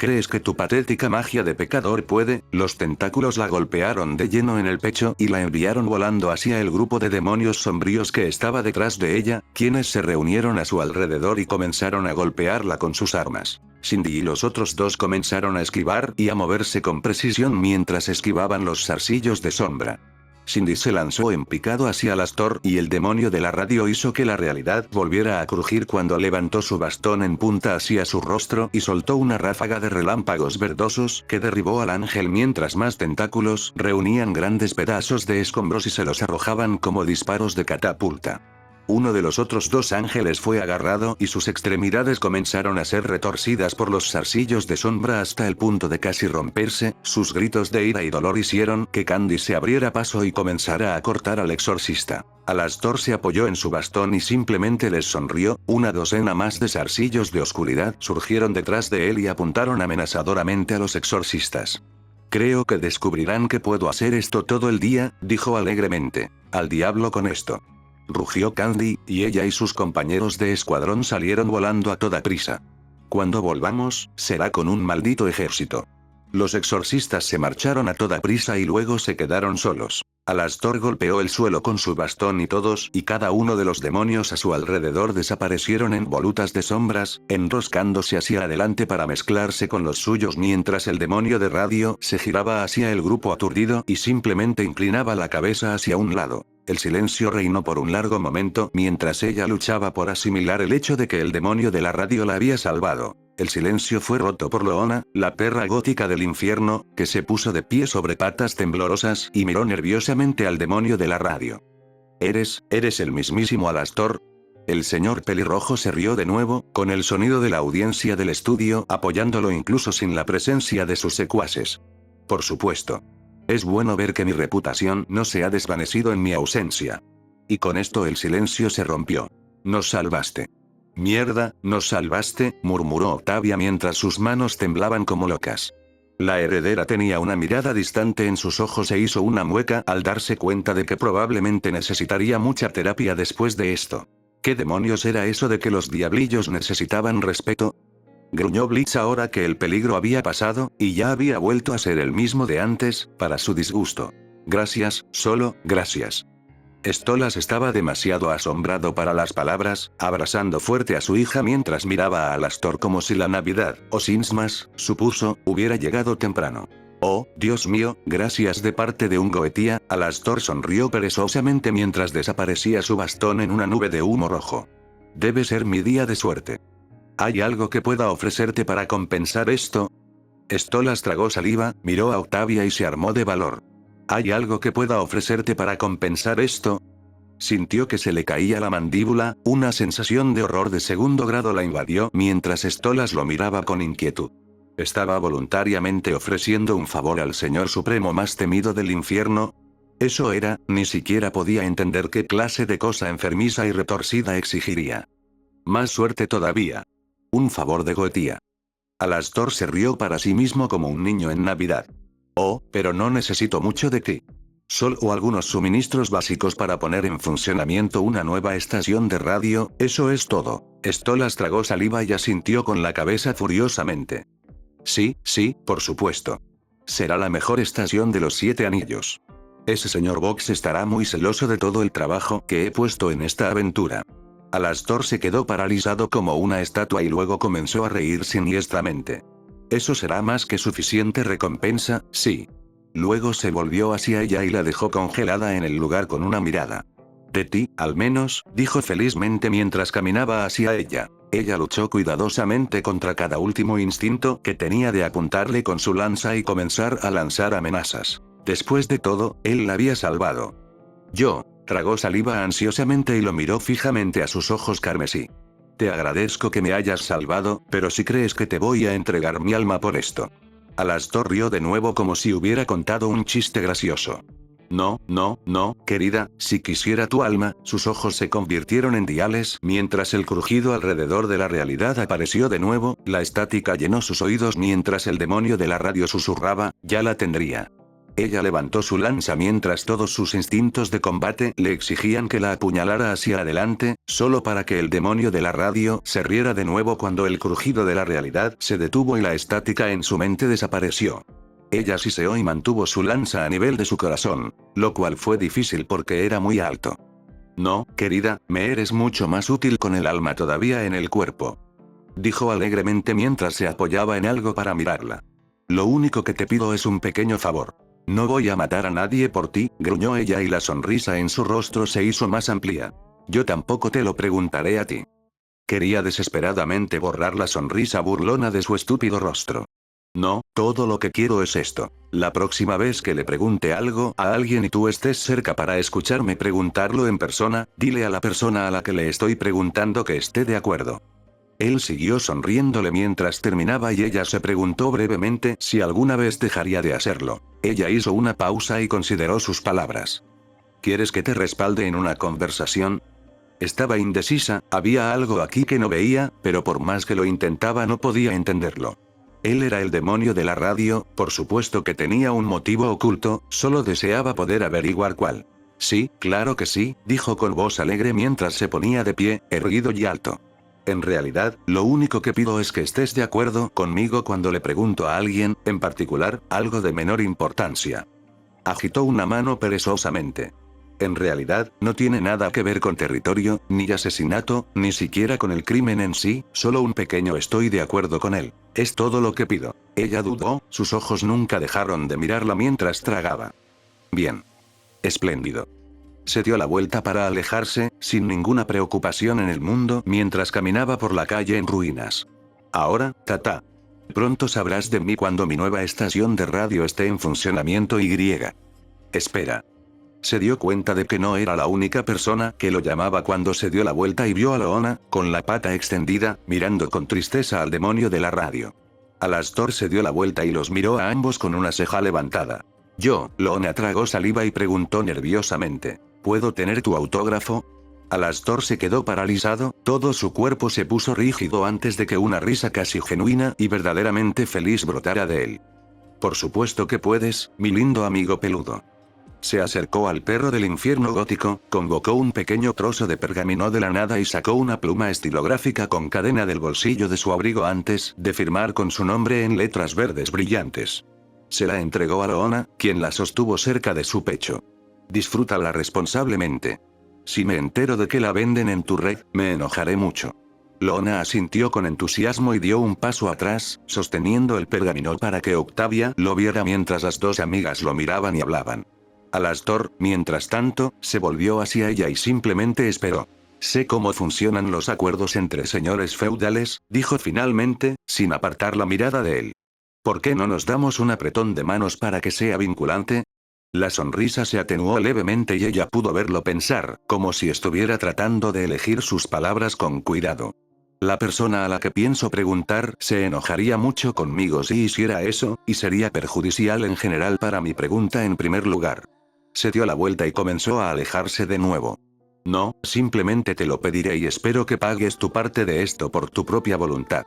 Speaker 1: ¿Crees que tu patética magia de pecador puede? Los tentáculos la golpearon de lleno en el pecho y la enviaron volando hacia el grupo de demonios sombríos que estaba detrás de ella, quienes se reunieron a su alrededor y comenzaron a golpearla con sus armas. Cindy y los otros dos comenzaron a esquivar y a moverse con precisión mientras esquivaban los zarcillos de sombra. Cindy se lanzó en picado hacia Alastor y el demonio de la radio hizo que la realidad volviera a crujir cuando levantó su bastón en punta hacia su rostro y soltó una ráfaga de relámpagos verdosos que derribó al ángel mientras más tentáculos reunían grandes pedazos de escombros y se los arrojaban como disparos de catapulta. Uno de los otros dos ángeles fue agarrado y sus extremidades comenzaron a ser retorcidas por los zarcillos de sombra hasta el punto de casi romperse. Sus gritos de ira y dolor hicieron que Candy se abriera paso y comenzara a cortar al exorcista. Alastor se apoyó en su bastón y simplemente les sonrió. Una docena más de zarcillos de oscuridad surgieron detrás de él y apuntaron amenazadoramente a los exorcistas. Creo que descubrirán que puedo hacer esto todo el día, dijo alegremente. Al diablo con esto. Rugió Candy, y ella y sus compañeros de escuadrón salieron volando a toda prisa. Cuando volvamos, será con un maldito ejército. Los exorcistas se marcharon a toda prisa y luego se quedaron solos. Alastor golpeó el suelo con su bastón y todos y cada uno de los demonios a su alrededor desaparecieron en volutas de sombras, enroscándose hacia adelante para mezclarse con los suyos mientras el demonio de radio se giraba hacia el grupo aturdido y simplemente inclinaba la cabeza hacia un lado. El silencio reinó por un largo momento mientras ella luchaba por asimilar el hecho de que el demonio de la radio la había salvado. El silencio fue roto por Loona, la perra gótica del infierno, que se puso de pie sobre patas temblorosas y miró nerviosamente al demonio de la radio. ¿Eres el mismísimo Alastor? El señor pelirrojo se rió de nuevo, con el sonido de la audiencia del estudio apoyándolo incluso sin la presencia de sus secuaces. Por supuesto. Es bueno ver que mi reputación no se ha desvanecido en mi ausencia. Y con esto el silencio se rompió. Nos salvaste. Mierda, nos salvaste, murmuró Octavia mientras sus manos temblaban como locas. La heredera tenía una mirada distante en sus ojos e hizo una mueca al darse cuenta de que probablemente necesitaría mucha terapia después de esto. ¿Qué demonios era eso de que los diablillos necesitaban respeto? Gruñó Blitz ahora que el peligro había pasado, y ya había vuelto a ser el mismo de antes, para su disgusto. Gracias, solo, gracias. Stolas estaba demasiado asombrado para las palabras, abrazando fuerte a su hija mientras miraba a Alastor como si la Navidad, o Sinsmas, supuso, hubiera llegado temprano. Oh, Dios mío, gracias de parte de un Goetia. Alastor sonrió perezosamente mientras desaparecía su bastón en una nube de humo rojo. Debe ser mi día de suerte. ¿Hay algo que pueda ofrecerte para compensar esto? Stolas tragó saliva, miró a Octavia y se armó de valor. ¿Hay algo que pueda ofrecerte para compensar esto? Sintió que se le caía la mandíbula, una sensación de horror de segundo grado la invadió mientras Stolas lo miraba con inquietud. ¿Estaba voluntariamente ofreciendo un favor al Señor Supremo más temido del infierno? Eso era, ni siquiera podía entender qué clase de cosa enfermiza y retorcida exigiría. Más suerte todavía. Un favor de Goetia. Alastor se rió para sí mismo como un niño en Navidad. Oh, pero no necesito mucho de ti. Solo algunos suministros básicos para poner en funcionamiento una nueva estación de radio, eso es todo. Stolas tragó saliva y asintió con la cabeza furiosamente. Sí, por supuesto. Será la mejor estación de los 7 anillos. Ese señor Box estará muy celoso de todo el trabajo que he puesto en esta aventura. Alastor se quedó paralizado como una estatua y luego comenzó a reír siniestramente. Eso será más que suficiente recompensa, sí. Luego se volvió hacia ella y la dejó congelada en el lugar con una mirada. De ti, al menos, dijo felizmente mientras caminaba hacia ella. Ella luchó cuidadosamente contra cada último instinto que tenía de apuntarle con su lanza y comenzar a lanzar amenazas. Después de todo, él la había salvado. Tragó saliva ansiosamente y lo miró fijamente a sus ojos carmesí. Te agradezco que me hayas salvado, pero si crees que te voy a entregar mi alma por esto. Alastor rió de nuevo como si hubiera contado un chiste gracioso. No, querida, si quisiera tu alma. Sus ojos se convirtieron en diales mientras el crujido alrededor de la realidad apareció de nuevo, la estática llenó sus oídos mientras el demonio de la radio susurraba, ya la tendría. Ella levantó su lanza mientras todos sus instintos de combate le exigían que la apuñalara hacia adelante, solo para que el demonio de la radio se riera de nuevo cuando el crujido de la realidad se detuvo y la estática en su mente desapareció. Ella siseó y mantuvo su lanza a nivel de su corazón, lo cual fue difícil porque era muy alto. No, querida, me eres mucho más útil con el alma todavía en el cuerpo. Dijo alegremente mientras se apoyaba en algo para mirarla. Lo único que te pido es un pequeño favor. No voy a matar a nadie por ti, gruñó ella y la sonrisa en su rostro se hizo más amplia. Yo tampoco te lo preguntaré a ti. Quería desesperadamente borrar la sonrisa burlona de su estúpido rostro. No, todo lo que quiero es esto. La próxima vez que le pregunte algo a alguien y tú estés cerca para escucharme preguntarlo en persona, dile a la persona a la que le estoy preguntando que esté de acuerdo. Él siguió sonriéndole mientras terminaba y ella se preguntó brevemente si alguna vez dejaría de hacerlo. Ella hizo una pausa y consideró sus palabras. ¿Quieres que te respalde en una conversación? Estaba indecisa, había algo aquí que no veía, pero por más que lo intentaba no podía entenderlo. Él era el demonio de la radio, por supuesto que tenía un motivo oculto, solo deseaba poder averiguar cuál. Sí, claro que sí, dijo con voz alegre mientras se ponía de pie, erguido y alto. En realidad, lo único que pido es que estés de acuerdo conmigo cuando le pregunto a alguien, en particular, algo de menor importancia. Agitó una mano perezosamente. En realidad, no tiene nada que ver con territorio, ni asesinato, ni siquiera con el crimen en sí, solo un pequeño estoy de acuerdo con él. Es todo lo que pido. Ella dudó, sus ojos nunca dejaron de mirarla mientras tragaba. Bien. Espléndido. Se dio la vuelta para alejarse, sin ninguna preocupación en el mundo, mientras caminaba por la calle en ruinas. Ahora, Tata. Pronto sabrás de mí cuando mi nueva estación de radio esté en funcionamiento y. Espera. Se dio cuenta de que no era la única persona que lo llamaba cuando se dio la vuelta y vio a Loona, con la pata extendida, mirando con tristeza al demonio de la radio. Alastor se dio la vuelta y los miró a ambos con una ceja levantada. Loona tragó saliva y preguntó nerviosamente. ¿Puedo tener tu autógrafo? Alastor se quedó paralizado, todo su cuerpo se puso rígido antes de que una risa casi genuina y verdaderamente feliz brotara de él. Por supuesto que puedes, mi lindo amigo peludo. Se acercó al perro del infierno gótico, convocó un pequeño trozo de pergamino de la nada y sacó una pluma estilográfica con cadena del bolsillo de su abrigo antes de firmar con su nombre en letras verdes brillantes. Se la entregó a Loona, quien la sostuvo cerca de su pecho. Disfrútala responsablemente. Si me entero de que la venden en tu red, me enojaré mucho. Loona asintió con entusiasmo y dio un paso atrás, sosteniendo el pergamino para que Octavia lo viera mientras las dos amigas lo miraban y hablaban. Alastor, mientras tanto, se volvió hacia ella y simplemente esperó. Sé cómo funcionan los acuerdos entre señores feudales, dijo finalmente, sin apartar la mirada de él. ¿Por qué no nos damos un apretón de manos para que sea vinculante? La sonrisa se atenuó levemente y ella pudo verlo pensar, como si estuviera tratando de elegir sus palabras con cuidado. La persona a la que pienso preguntar se enojaría mucho conmigo si hiciera eso, y sería perjudicial en general para mi pregunta en primer lugar. Se dio la vuelta y comenzó a alejarse de nuevo. No, simplemente te lo pediré y espero que pagues tu parte de esto por tu propia voluntad.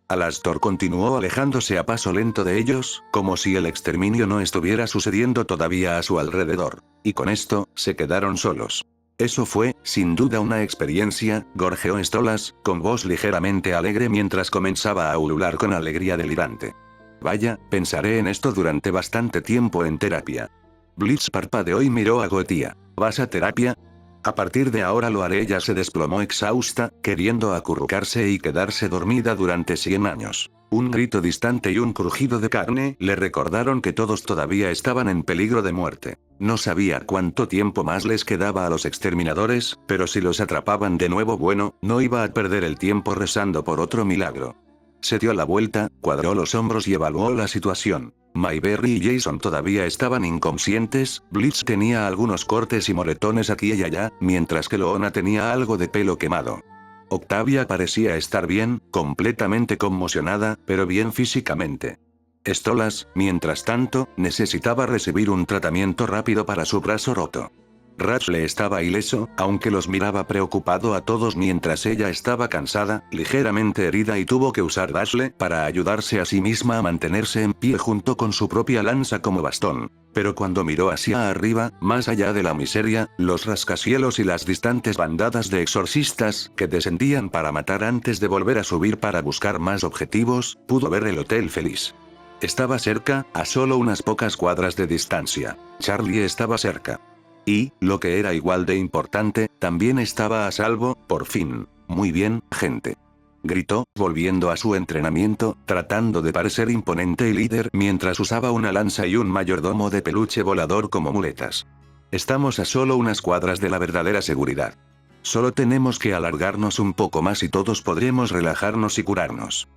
Speaker 1: Alastor continuó alejándose a paso lento de ellos, como si el exterminio no estuviera sucediendo todavía a su alrededor. Y con esto, se quedaron solos. Eso fue, sin duda una experiencia, gorjeó Stolas, con voz ligeramente alegre mientras comenzaba a ulular con alegría delirante. Vaya, pensaré en esto durante bastante tiempo en terapia. Blitz parpadeó y miró a Goetia. ¿Vas a terapia? A partir de ahora lo haré. Ella se desplomó exhausta, queriendo acurrucarse y quedarse dormida durante 100 años. Un grito distante y un crujido de carne le recordaron que todos todavía estaban en peligro de muerte. No sabía cuánto tiempo más les quedaba a los exterminadores, pero si los atrapaban de nuevo no iba a perder el tiempo rezando por otro milagro. Se dio la vuelta, cuadró los hombros y evaluó la situación. Mayberry y Jason todavía estaban inconscientes, Blitz tenía algunos cortes y moretones aquí y allá, mientras que Loona tenía algo de pelo quemado. Octavia parecía estar bien, completamente conmocionada, pero bien físicamente. Stolas, mientras tanto, necesitaba recibir un tratamiento rápido para su brazo roto. Rachel estaba ileso, aunque los miraba preocupado a todos mientras ella estaba cansada, ligeramente herida y tuvo que usar Dashle para ayudarse a sí misma a mantenerse en pie junto con su propia lanza como bastón. Pero cuando miró hacia arriba, más allá de la miseria, los rascacielos y las distantes bandadas de exorcistas que descendían para matar antes de volver a subir para buscar más objetivos, pudo ver el Hotel Feliz. Estaba cerca, a solo unas pocas cuadras de distancia. Charlie estaba cerca. Y, lo que era igual de importante, también estaba a salvo, por fin. Muy bien, gente. Gritó, volviendo a su entrenamiento, tratando de parecer imponente y líder mientras usaba una lanza y un mayordomo de peluche volador como muletas. Estamos a solo unas cuadras de la verdadera seguridad. Solo tenemos que alargarnos un poco más y todos podremos relajarnos y curarnos.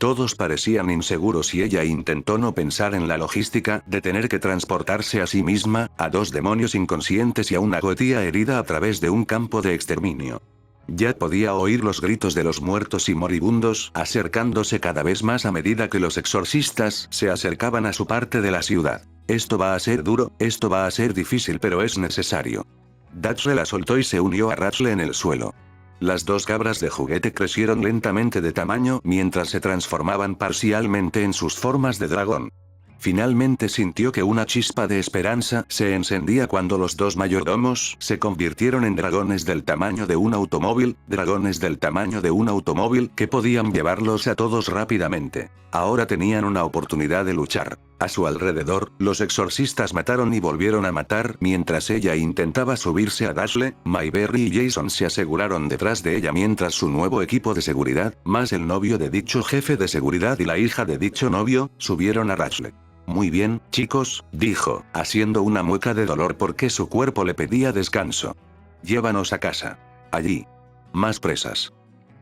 Speaker 1: Todos parecían inseguros y ella intentó no pensar en la logística de tener que transportarse a sí misma, a dos demonios inconscientes y a una gotía herida a través de un campo de exterminio. Ya podía oír los gritos de los muertos y moribundos acercándose cada vez más a medida que los exorcistas se acercaban a su parte de la ciudad. Esto va a ser duro, esto va a ser difícil, pero es necesario. Dashle la soltó y se unió a Rachel en el suelo. Las dos cabras de juguete crecieron lentamente de tamaño mientras se transformaban parcialmente en sus formas de dragón. Finalmente sintió que una chispa de esperanza se encendía cuando los dos mayordomos se convirtieron en dragones del tamaño de un automóvil, que podían llevarlos a todos rápidamente. Ahora tenían una oportunidad de luchar. A su alrededor, los exorcistas mataron y volvieron a matar mientras ella intentaba subirse a Dashle. Mayberry y Jason se aseguraron detrás de ella mientras su nuevo equipo de seguridad, más el novio de dicho jefe de seguridad y la hija de dicho novio, subieron a Rachel. Muy bien, chicos, dijo, haciendo una mueca de dolor porque su cuerpo le pedía descanso. Llévanos a casa. Allí. Más presas.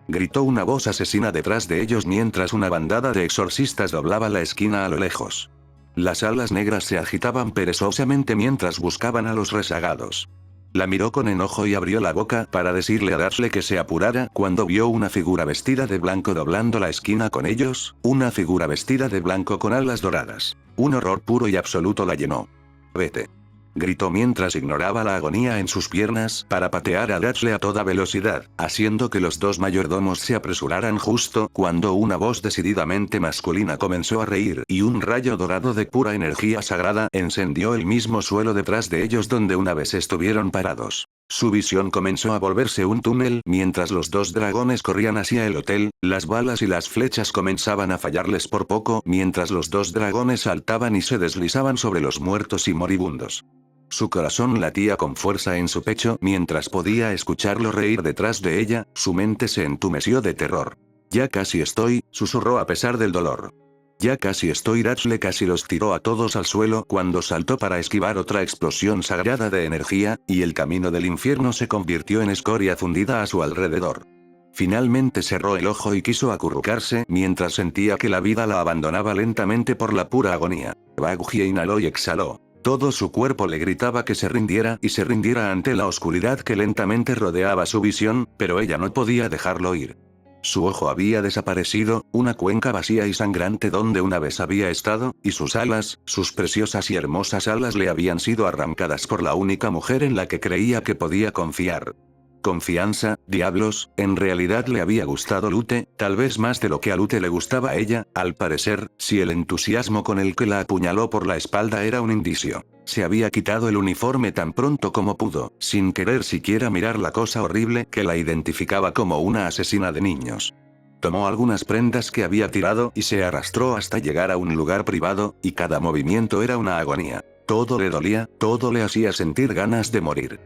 Speaker 1: Gritó una voz asesina detrás de ellos mientras una bandada de exorcistas doblaba la esquina a lo lejos. Las alas negras se agitaban perezosamente mientras buscaban a los rezagados. La miró con enojo y abrió la boca para decirle a Dashle que se apurara cuando vio una figura vestida de blanco doblando la esquina con ellos, una figura vestida de blanco con alas doradas. Un horror puro y absoluto la llenó. Vete. Gritó mientras ignoraba la agonía en sus piernas para patear a Dashle a toda velocidad, haciendo que los dos mayordomos se apresuraran justo cuando una voz decididamente masculina comenzó a reír y un rayo dorado de pura energía sagrada encendió el mismo suelo detrás de ellos donde una vez estuvieron parados. Su visión comenzó a volverse un túnel mientras los dos dragones corrían hacia el hotel, las balas y las flechas comenzaban a fallarles por poco mientras los dos dragones saltaban y se deslizaban sobre los muertos y moribundos. Su corazón latía con fuerza en su pecho mientras podía escucharlo reír detrás de ella, su mente se entumeció de terror. Ya casi estoy, susurró a pesar del dolor. Ya casi estoy. Dashle casi los tiró a todos al suelo cuando saltó para esquivar otra explosión sagrada de energía, y el camino del infierno se convirtió en escoria fundida a su alrededor. Finalmente cerró el ojo y quiso acurrucarse mientras sentía que la vida la abandonaba lentamente por la pura agonía. Baguhi inhaló y exhaló. Todo su cuerpo le gritaba que se rindiera y se rindiera ante la oscuridad que lentamente rodeaba su visión, pero ella no podía dejarlo ir. Su ojo había desaparecido, una cuenca vacía y sangrante donde una vez había estado, y sus alas, sus preciosas y hermosas alas le habían sido arrancadas por la única mujer en la que creía que podía confiar. Confianza, diablos, en realidad le había gustado Lute, tal vez más de lo que a Lute le gustaba a ella, al parecer, si el entusiasmo con el que la apuñaló por la espalda era un indicio. Se había quitado el uniforme tan pronto como pudo, sin querer siquiera mirar la cosa horrible que la identificaba como una asesina de niños. Tomó algunas prendas que había tirado y se arrastró hasta llegar a un lugar privado, y cada movimiento era una agonía. Todo le dolía, todo le hacía sentir ganas de morir.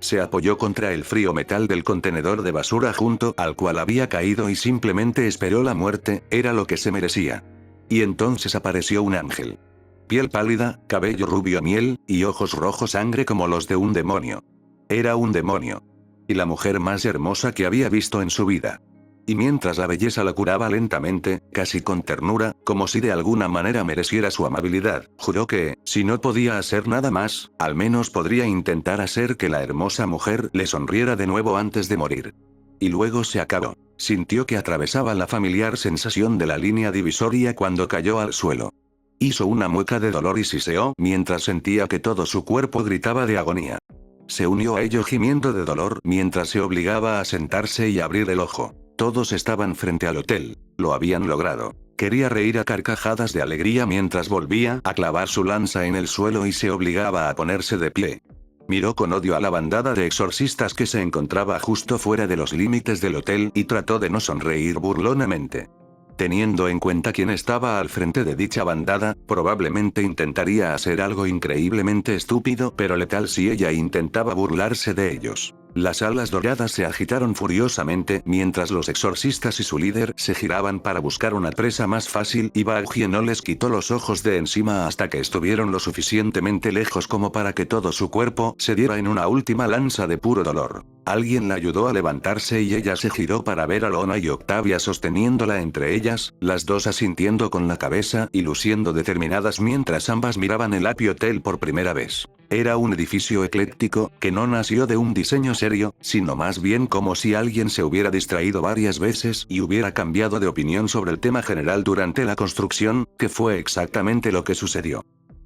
Speaker 1: Se apoyó contra el frío metal del contenedor de basura junto al cual había caído y simplemente esperó la muerte, era lo que se merecía. Y entonces apareció un ángel. Piel pálida, cabello rubio miel, y ojos rojos sangre como los de un demonio. Era un demonio. Y la mujer más hermosa que había visto en su vida. Y mientras la belleza la curaba lentamente, casi con ternura, como si de alguna manera mereciera su amabilidad, juró que, si no podía hacer nada más, al menos podría intentar hacer que la hermosa mujer le sonriera de nuevo antes de morir. Y luego se acabó. Sintió que atravesaba la familiar sensación de la línea divisoria cuando cayó al suelo. Hizo una mueca de dolor y siseó mientras sentía que todo su cuerpo gritaba de agonía. Se unió a ello gimiendo de dolor mientras se obligaba a sentarse y abrir el ojo. Todos estaban frente al hotel. Lo habían logrado. Quería reír a carcajadas de alegría mientras volvía a clavar su lanza en el suelo y se obligaba a ponerse de pie. Miró con odio a la bandada de exorcistas que se encontraba justo fuera de los límites del hotel y trató de no sonreír burlonamente. Teniendo en cuenta quién estaba al frente de dicha bandada, probablemente intentaría hacer algo increíblemente estúpido pero letal si ella intentaba burlarse de ellos. Las alas doradas se agitaron furiosamente mientras los exorcistas y su líder se giraban para buscar una presa más fácil y Baekje no les quitó los ojos de encima hasta que estuvieron lo suficientemente lejos como para que todo su cuerpo se diera en una última lanza de puro dolor. Alguien la ayudó a levantarse y ella se giró para ver a Lona y Octavia sosteniéndola entre ellas, las dos asintiendo con la cabeza y luciendo determinadas mientras ambas miraban el Happy Hotel por primera vez. Era un edificio ecléctico, que no nació de un diseño serio, sino más bien como si alguien se hubiera distraído varias veces y hubiera cambiado de opinión sobre el tema general durante la construcción, que fue exactamente lo que sucedió.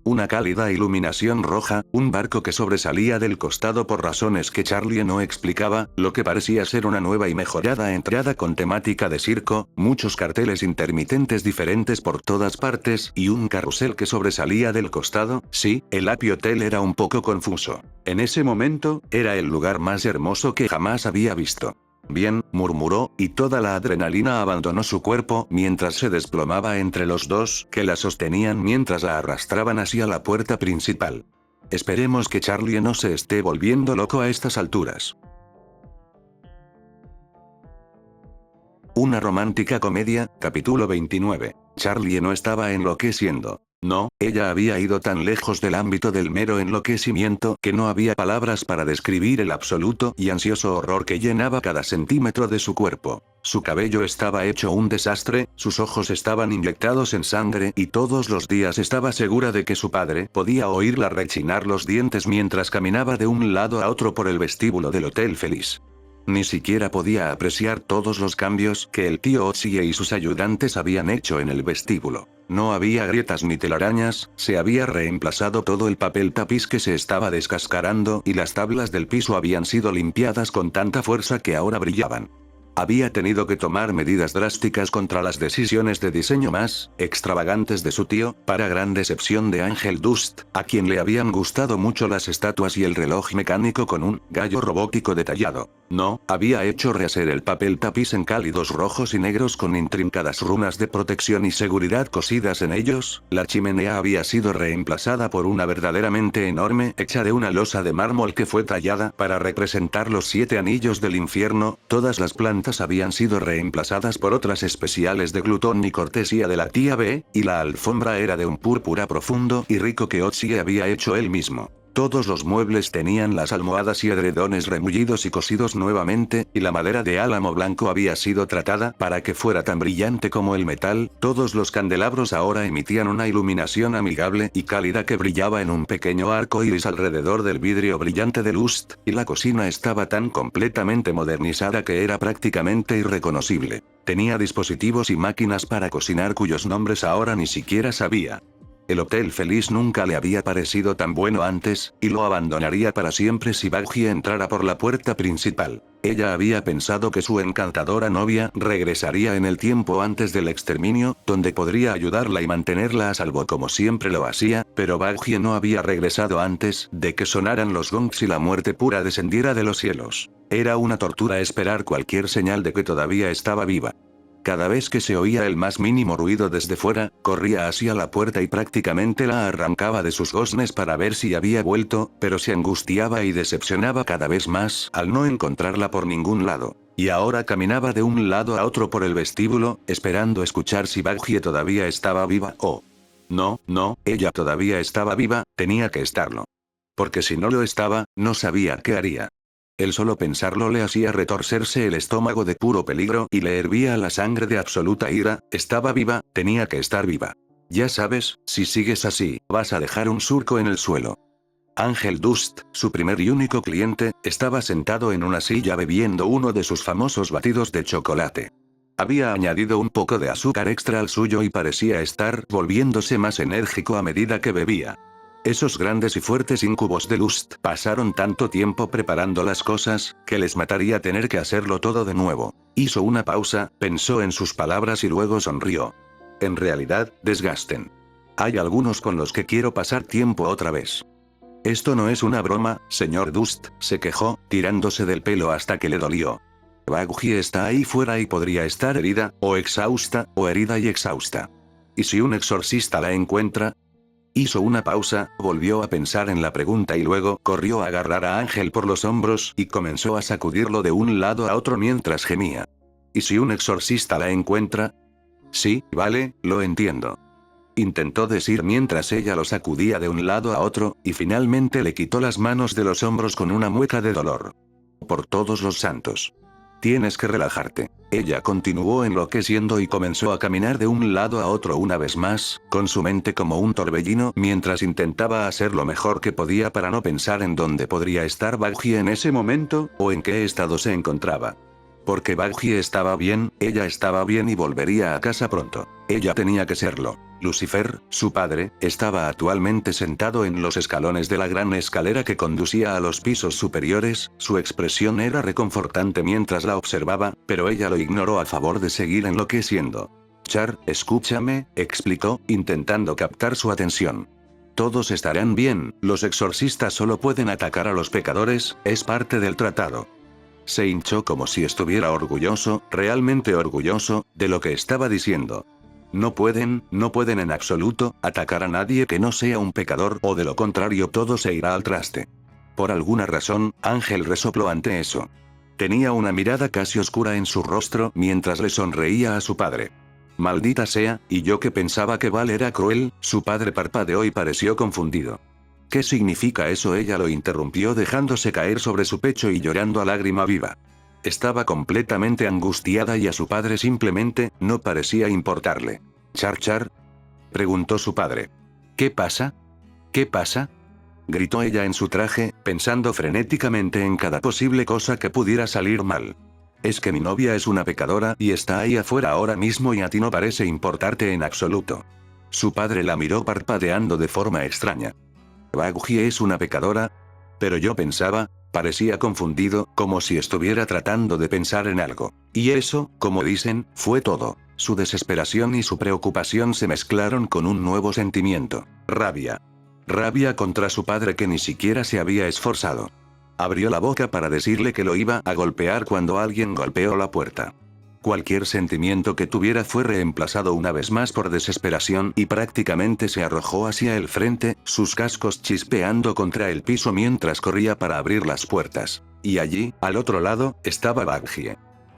Speaker 1: Una cálida iluminación roja, un barco que sobresalía del costado por razones que Charlie no explicaba, lo que parecía ser una nueva y mejorada entrada con temática de circo, muchos carteles intermitentes diferentes por todas partes y un carrusel que sobresalía del costado. Sí, el Happy Hotel era un poco confuso. En ese momento, era el lugar más hermoso que jamás había visto. Bien, murmuró, y toda la adrenalina abandonó su cuerpo mientras se desplomaba entre los dos que la sostenían mientras la arrastraban hacia la puerta principal. Esperemos que Charlie no se esté volviendo loco a estas alturas. Una romántica comedia, capítulo 29. Charlie no estaba enloqueciendo. No, ella había ido tan lejos del ámbito del mero enloquecimiento que no había palabras para describir el absoluto y ansioso horror que llenaba cada centímetro de su cuerpo. Su cabello estaba hecho un desastre, sus ojos estaban inyectados en sangre y todos los días estaba segura de que su padre podía oírla rechinar los dientes mientras caminaba de un lado a otro por el vestíbulo del Hotel Feliz. Ni siquiera podía apreciar todos los cambios que el tío Otsie y sus ayudantes habían hecho en el vestíbulo. No había grietas ni telarañas, se había reemplazado todo el papel tapiz que se estaba descascarando y las tablas del piso habían sido limpiadas con tanta fuerza que ahora brillaban. Había tenido que tomar medidas drásticas contra las decisiones de diseño más extravagantes de su tío, para gran decepción de Angel Dust, a quien le habían gustado mucho las estatuas y el reloj mecánico con un gallo robótico detallado. No, había hecho rehacer el papel tapiz en cálidos rojos y negros con intrincadas runas de protección y seguridad cosidas en ellos, la chimenea había sido reemplazada por una verdaderamente enorme hecha de una losa de mármol que fue tallada para representar los 7 anillos del infierno, todas las plantas habían sido reemplazadas por otras especiales de glutón y cortesía de la tía B, y la alfombra era de un púrpura profundo y rico que Otsie había hecho él mismo. Todos los muebles tenían las almohadas y edredones remullidos y cosidos nuevamente, y la madera de álamo blanco había sido tratada para que fuera tan brillante como el metal. Todos los candelabros ahora emitían una iluminación amigable y cálida que brillaba en un pequeño arco iris alrededor del vidrio brillante de Lust, y la cocina estaba tan completamente modernizada que era prácticamente irreconocible. Tenía dispositivos y máquinas para cocinar cuyos nombres ahora ni siquiera sabía. El Hotel Feliz nunca le había parecido tan bueno antes, y lo abandonaría para siempre si Baekje entrara por la puerta principal. Ella había pensado que su encantadora novia regresaría en el tiempo antes del exterminio, donde podría ayudarla y mantenerla a salvo como siempre lo hacía, pero Baekje no había regresado antes de que sonaran los gongs y la muerte pura descendiera de los cielos. Era una tortura esperar cualquier señal de que todavía estaba viva. Cada vez que se oía el más mínimo ruido desde fuera, corría hacia la puerta y prácticamente la arrancaba de sus goznes para ver si había vuelto, pero se angustiaba y decepcionaba cada vez más al no encontrarla por ningún lado. Y ahora caminaba de un lado a otro por el vestíbulo, esperando escuchar si Baekje todavía estaba viva o... No, ella todavía estaba viva, tenía que estarlo. Porque si no lo estaba, no sabía qué haría. El solo pensarlo le hacía retorcerse el estómago de puro peligro y le hervía la sangre de absoluta ira. Estaba viva, tenía que estar viva. Ya sabes, si sigues así, vas a dejar un surco en el suelo. Angel Dust, su primer y único cliente, estaba sentado en una silla bebiendo uno de sus famosos batidos de chocolate. Había añadido un poco de azúcar extra al suyo y parecía estar volviéndose más enérgico a medida que bebía. Esos grandes y fuertes incubos de Lust pasaron tanto tiempo preparando las cosas, que les mataría tener que hacerlo todo de nuevo. Hizo una pausa, pensó en sus palabras y luego sonrió. En realidad, desgasten. Hay algunos con los que quiero pasar tiempo otra vez. Esto no es una broma, señor Dust, se quejó, tirándose del pelo hasta que le dolió. Baguji está ahí fuera y podría estar herida, o exhausta, o herida y exhausta. ¿Y si un exorcista la encuentra? Hizo una pausa, volvió a pensar en la pregunta y luego corrió a agarrar a Ángel por los hombros y comenzó a sacudirlo de un lado a otro mientras gemía. ¿Y si un exorcista la encuentra? Sí, vale, lo entiendo. Intentó decir mientras ella lo sacudía de un lado a otro, y finalmente le quitó las manos de los hombros con una mueca de dolor. Por todos los santos. Tienes que relajarte. Ella continuó enloqueciendo y comenzó a caminar de un lado a otro una vez más, con su mente como un torbellino mientras intentaba hacer lo mejor que podía para no pensar en dónde podría estar Baguji en ese momento, o en qué estado se encontraba. Porque Baguji estaba bien, ella estaba bien y volvería a casa pronto. Ella tenía que serlo. Lucifer, su padre, estaba actualmente sentado en los escalones de la gran escalera que conducía a los pisos superiores, su expresión era reconfortante mientras la observaba, pero ella lo ignoró a favor de seguir enloqueciendo. Char, escúchame, explicó, intentando captar su atención. Todos estarán bien, los exorcistas solo pueden atacar a los pecadores, es parte del tratado. Se hinchó como si estuviera orgulloso, realmente orgulloso, de lo que estaba diciendo. No pueden en absoluto, atacar a nadie que no sea un pecador o de lo contrario todo se irá al traste. Por alguna razón, Ángel resopló ante eso. Tenía una mirada casi oscura en su rostro mientras le sonreía a su padre. Maldita sea, y yo que pensaba que Val era cruel, su padre parpadeó y pareció confundido. ¿Qué significa eso? Ella lo interrumpió dejándose caer sobre su pecho y llorando a lágrima viva. Estaba completamente angustiada y a su padre simplemente, no parecía importarle. ¿Char? Preguntó su padre. ¿Qué pasa? ¿Qué pasa? Gritó ella en su traje, pensando frenéticamente en cada posible cosa que pudiera salir mal. Es que mi novia es una pecadora y está ahí afuera ahora mismo y a ti no parece importarte en absoluto. Su padre la miró parpadeando de forma extraña. ¿Baguji es una pecadora? Pero yo pensaba, parecía confundido, como si estuviera tratando de pensar en algo. Y eso, como dicen, fue todo. Su desesperación y su preocupación se mezclaron con un nuevo sentimiento. Rabia. Rabia contra su padre que ni siquiera se había esforzado. Abrió la boca para decirle que lo iba a golpear cuando alguien golpeó la puerta. Cualquier sentimiento que tuviera fue reemplazado una vez más por desesperación y prácticamente se arrojó hacia el frente, sus cascos chispeando contra el piso mientras corría para abrir las puertas. Y allí, al otro lado, estaba Baguji.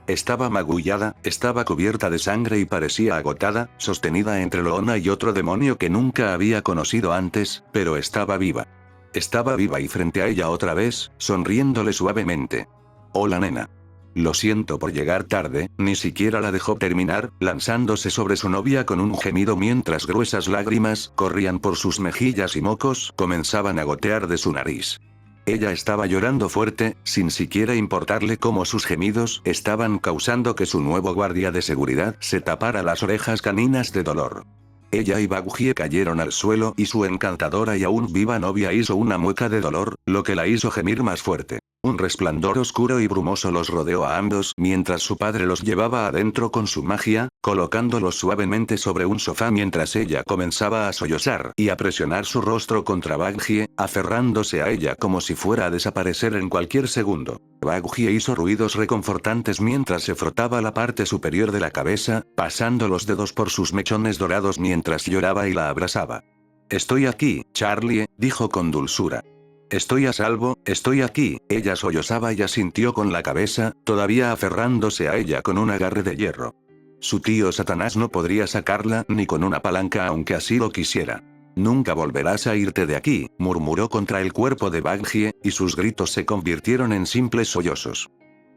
Speaker 1: Estaba magullada, estaba cubierta de sangre y parecía agotada, sostenida entre Loona y otro demonio que nunca había conocido antes, pero estaba viva. Estaba viva y frente a ella otra vez, sonriéndole suavemente. Hola nena. Lo siento por llegar tarde, ni siquiera la dejó terminar, lanzándose sobre su novia con un gemido mientras gruesas lágrimas corrían por sus mejillas y mocos comenzaban a gotear de su nariz. Ella estaba llorando fuerte, sin siquiera importarle cómo sus gemidos estaban causando que su nuevo guardia de seguridad se tapara las orejas caninas de dolor. Ella y Baguji cayeron al suelo y su encantadora y aún viva novia hizo una mueca de dolor, lo que la hizo gemir más fuerte. Un resplandor oscuro y brumoso los rodeó a ambos mientras su padre los llevaba adentro con su magia, colocándolos suavemente sobre un sofá mientras ella comenzaba a sollozar y a presionar su rostro contra Baguji, aferrándose a ella como si fuera a desaparecer en cualquier segundo. Baguji hizo ruidos reconfortantes mientras se frotaba la parte superior de la cabeza, pasando los dedos por sus mechones dorados mientras lloraba y la abrazaba. Estoy aquí, Charlie, dijo con dulzura. Estoy a salvo, estoy aquí, ella sollozaba y asintió con la cabeza, todavía aferrándose a ella con un agarre de hierro. Su tío Satanás no podría sacarla ni con una palanca aunque así lo quisiera. Nunca volverás a irte de aquí, murmuró contra el cuerpo de Baguji, y sus gritos se convirtieron en simples sollozos.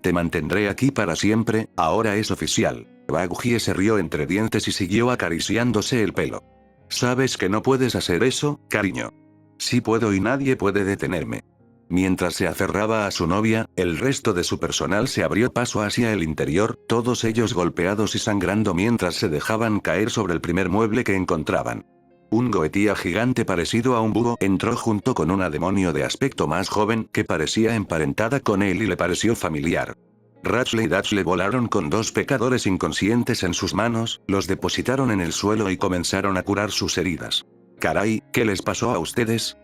Speaker 1: Te mantendré aquí para siempre, ahora es oficial. Baguji se rió entre dientes y siguió acariciándose el pelo. Sabes que no puedes hacer eso, cariño. Sí puedo y nadie puede detenerme. Mientras se aferraba a su novia, el resto de su personal se abrió paso hacia el interior, todos ellos golpeados y sangrando mientras se dejaban caer sobre el primer mueble que encontraban. Un goetía gigante parecido a un búho entró junto con una demonio de aspecto más joven que parecía emparentada con él y le pareció familiar. Rachel y Dashley volaron con dos pecadores inconscientes en sus manos, los depositaron en el suelo y comenzaron a curar sus heridas. «Caray, ¿qué les pasó a ustedes?»,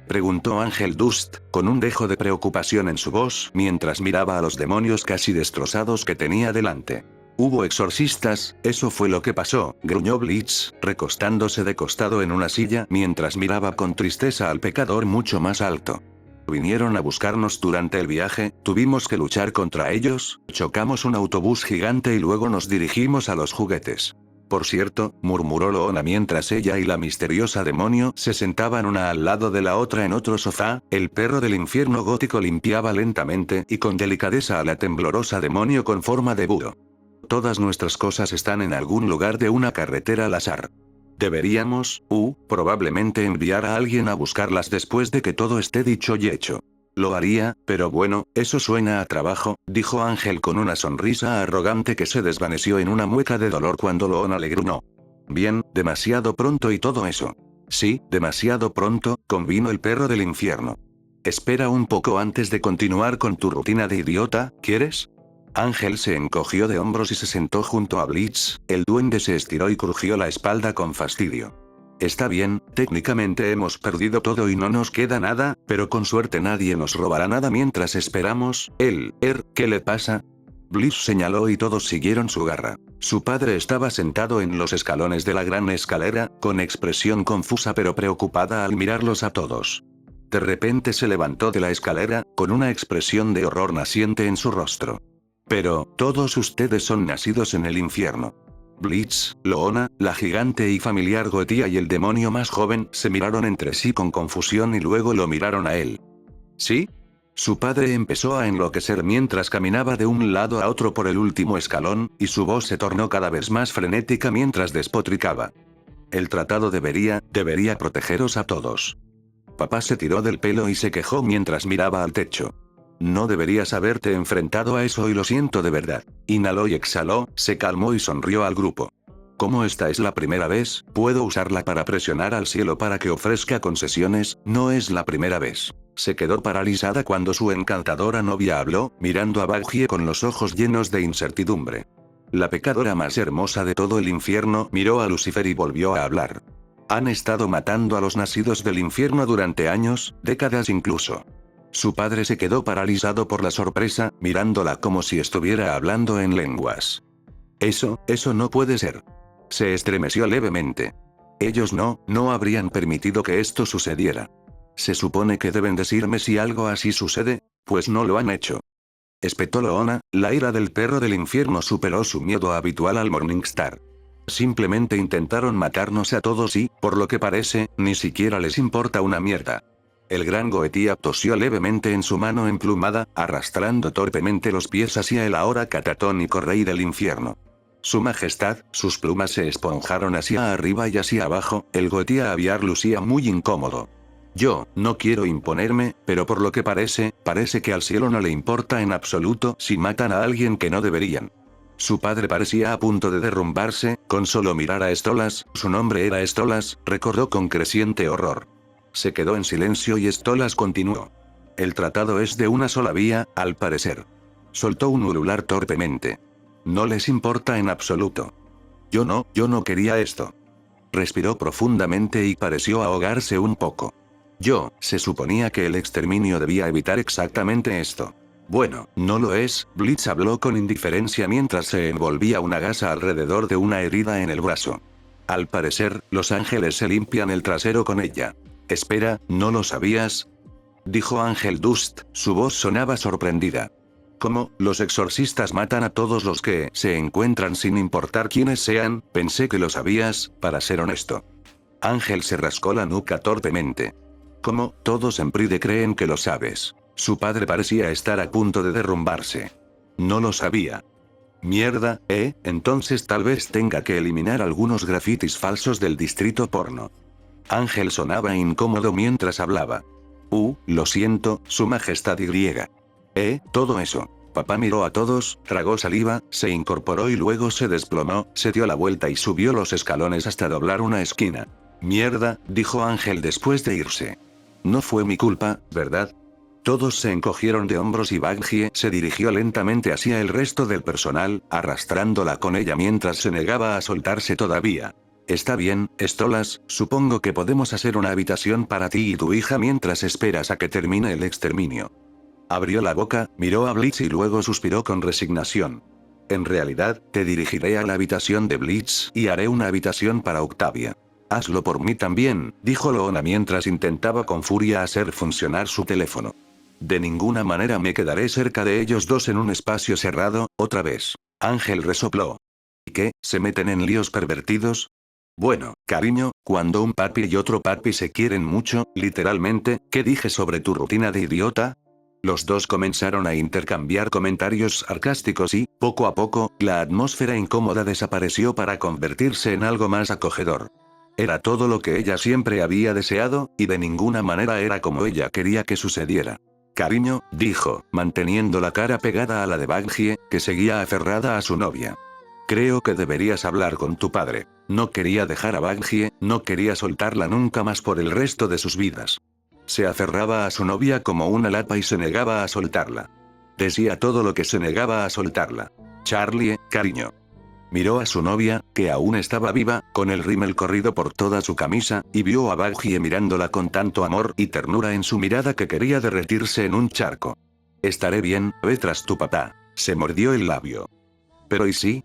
Speaker 1: preguntó Ángel Dust, con un dejo de preocupación en su voz mientras miraba a los demonios casi destrozados que tenía delante. «Hubo exorcistas, eso fue lo que pasó», gruñó Blitz, recostándose de costado en una silla mientras miraba con tristeza al pecador mucho más alto. «Vinieron a buscarnos durante el viaje, tuvimos que luchar contra ellos, chocamos un autobús gigante y luego nos dirigimos a los juguetes. Por cierto», murmuró Loona mientras ella y la misteriosa demonio se sentaban una al lado de la otra en otro sofá, el perro del infierno gótico limpiaba lentamente y con delicadeza a la temblorosa demonio con forma de búho. «Todas nuestras cosas están en algún lugar de una carretera al azar. Deberíamos, probablemente enviar a alguien a buscarlas después de que todo esté dicho y hecho». «Lo haría, pero bueno, eso suena a trabajo», dijo Ángel con una sonrisa arrogante que se desvaneció en una mueca de dolor cuando Loona le gruñó. «Bien, demasiado pronto y todo eso». «Sí, demasiado pronto», convino el perro del infierno. «Espera un poco antes de continuar con tu rutina de idiota, ¿quieres?». Ángel se encogió de hombros y se sentó junto a Blitz, el duende se estiró y crujió la espalda con fastidio. «Está bien, técnicamente hemos perdido todo y no nos queda nada, pero con suerte nadie nos robará nada mientras esperamos». ¿Qué le pasa?». Blitz señaló y todos siguieron su garra. Su padre estaba sentado en los escalones de la gran escalera, con expresión confusa pero preocupada al mirarlos a todos. De repente se levantó de la escalera, con una expresión de horror naciente en su rostro. «Pero, todos ustedes son nacidos en el infierno». Blitz, Loona, la gigante y familiar goetía y el demonio más joven se miraron entre sí con confusión y luego lo miraron a él. ¿Sí? Su padre empezó a enloquecer mientras caminaba de un lado a otro por el último escalón, y su voz se tornó cada vez más frenética mientras despotricaba. «El tratado debería protegeros a todos». Papá se tiró del pelo y se quejó mientras miraba al techo. «No deberías haberte enfrentado a eso y lo siento de verdad». Inhaló y exhaló, se calmó y sonrió al grupo. «Como esta es la primera vez, puedo usarla para presionar al cielo para que ofrezca concesiones, no es la primera vez». Se quedó paralizada cuando su encantadora novia habló, mirando a Baugie con los ojos llenos de incertidumbre. La pecadora más hermosa de todo el infierno miró a Lucifer y volvió a hablar. «Han estado matando a los nacidos del infierno durante años, décadas incluso». Su padre se quedó paralizado por la sorpresa, mirándola como si estuviera hablando en lenguas. Eso no puede ser». Se estremeció levemente. «Ellos no habrían permitido que esto sucediera. Se supone que deben decirme si algo así sucede, pues no lo han hecho». Espetó Loona, la ira del perro del infierno superó su miedo habitual al Morningstar. «Simplemente intentaron matarnos a todos y, por lo que parece, ni siquiera les importa una mierda». El gran goetía tosió levemente en su mano emplumada, arrastrando torpemente los pies hacia el ahora catatónico rey del infierno. Su majestad, sus plumas se esponjaron hacia arriba y hacia abajo, el goetía aviar lucía muy incómodo. «Yo, no quiero imponerme, pero por lo que parece que al cielo no le importa en absoluto si matan a alguien que no deberían». Su padre parecía a punto de derrumbarse, con solo mirar a Stolas, su nombre era Stolas, recordó con creciente horror. Se quedó en silencio y Stolas continuó. «El tratado es de una sola vía, al parecer». Soltó un ulular torpemente. «No les importa en absoluto». Yo no quería esto». Respiró profundamente y pareció ahogarse un poco. Se suponía que el exterminio debía evitar exactamente esto». «Bueno, no lo es», Blitz habló con indiferencia mientras se envolvía una gasa alrededor de una herida en el brazo. «Al parecer, los ángeles se limpian el trasero con ella». «Espera, ¿no lo sabías?», dijo Ángel Dust, su voz sonaba sorprendida. «¿Cómo, los exorcistas matan a todos los que se encuentran sin importar quiénes sean? Pensé que lo sabías, para ser honesto». Ángel se rascó la nuca torpemente. «¿Cómo, todos en Pride creen que lo sabes?». Su padre parecía estar a punto de derrumbarse. «No lo sabía». «Mierda, entonces tal vez tenga que eliminar algunos grafitis falsos del distrito porno». Ángel sonaba incómodo mientras hablaba. Lo siento, su majestad y. Todo eso». Papá miró a todos, tragó saliva, se incorporó y luego se desplomó, se dio la vuelta y subió los escalones hasta doblar una esquina. Mierda, dijo Ángel después de irse. No fue mi culpa, ¿verdad? Todos se encogieron de hombros y Bungie se dirigió lentamente hacia el resto del personal, arrastrándola con ella mientras se negaba a soltarse todavía. Está bien, Stolas, supongo que podemos hacer una habitación para ti y tu hija mientras esperas a que termine el exterminio. Abrió la boca, miró a Blitz y luego suspiró con resignación. En realidad, te dirigiré a la habitación de Blitz y haré una habitación para Octavia. Hazlo por mí también, dijo Loona mientras intentaba con furia hacer funcionar su teléfono. De ninguna manera me quedaré cerca de ellos dos en un espacio cerrado, otra vez. Ángel resopló. ¿Y qué? ¿Se meten en líos pervertidos? Bueno, cariño, cuando un papi y otro papi se quieren mucho, literalmente, ¿qué dije sobre tu rutina de idiota? Los dos comenzaron a intercambiar comentarios sarcásticos y, poco a poco, la atmósfera incómoda desapareció para convertirse en algo más acogedor. Era todo lo que ella siempre había deseado, y de ninguna manera era como ella quería que sucediera. Cariño, dijo, manteniendo la cara pegada a la de Bungie, que seguía aferrada a su novia. Creo que deberías hablar con tu padre. No quería dejar a Bungie, no quería soltarla nunca más por el resto de sus vidas. Se aferraba a su novia como una lapa y se negaba a soltarla. Decía todo lo que se negaba a soltarla. Charlie, cariño. Miró a su novia, que aún estaba viva, con el rímel corrido por toda su camisa, y vio a Bungie mirándola con tanto amor y ternura en su mirada que quería derretirse en un charco. Estaré bien, ve tras tu papá. Se mordió el labio. ¿Pero y sí?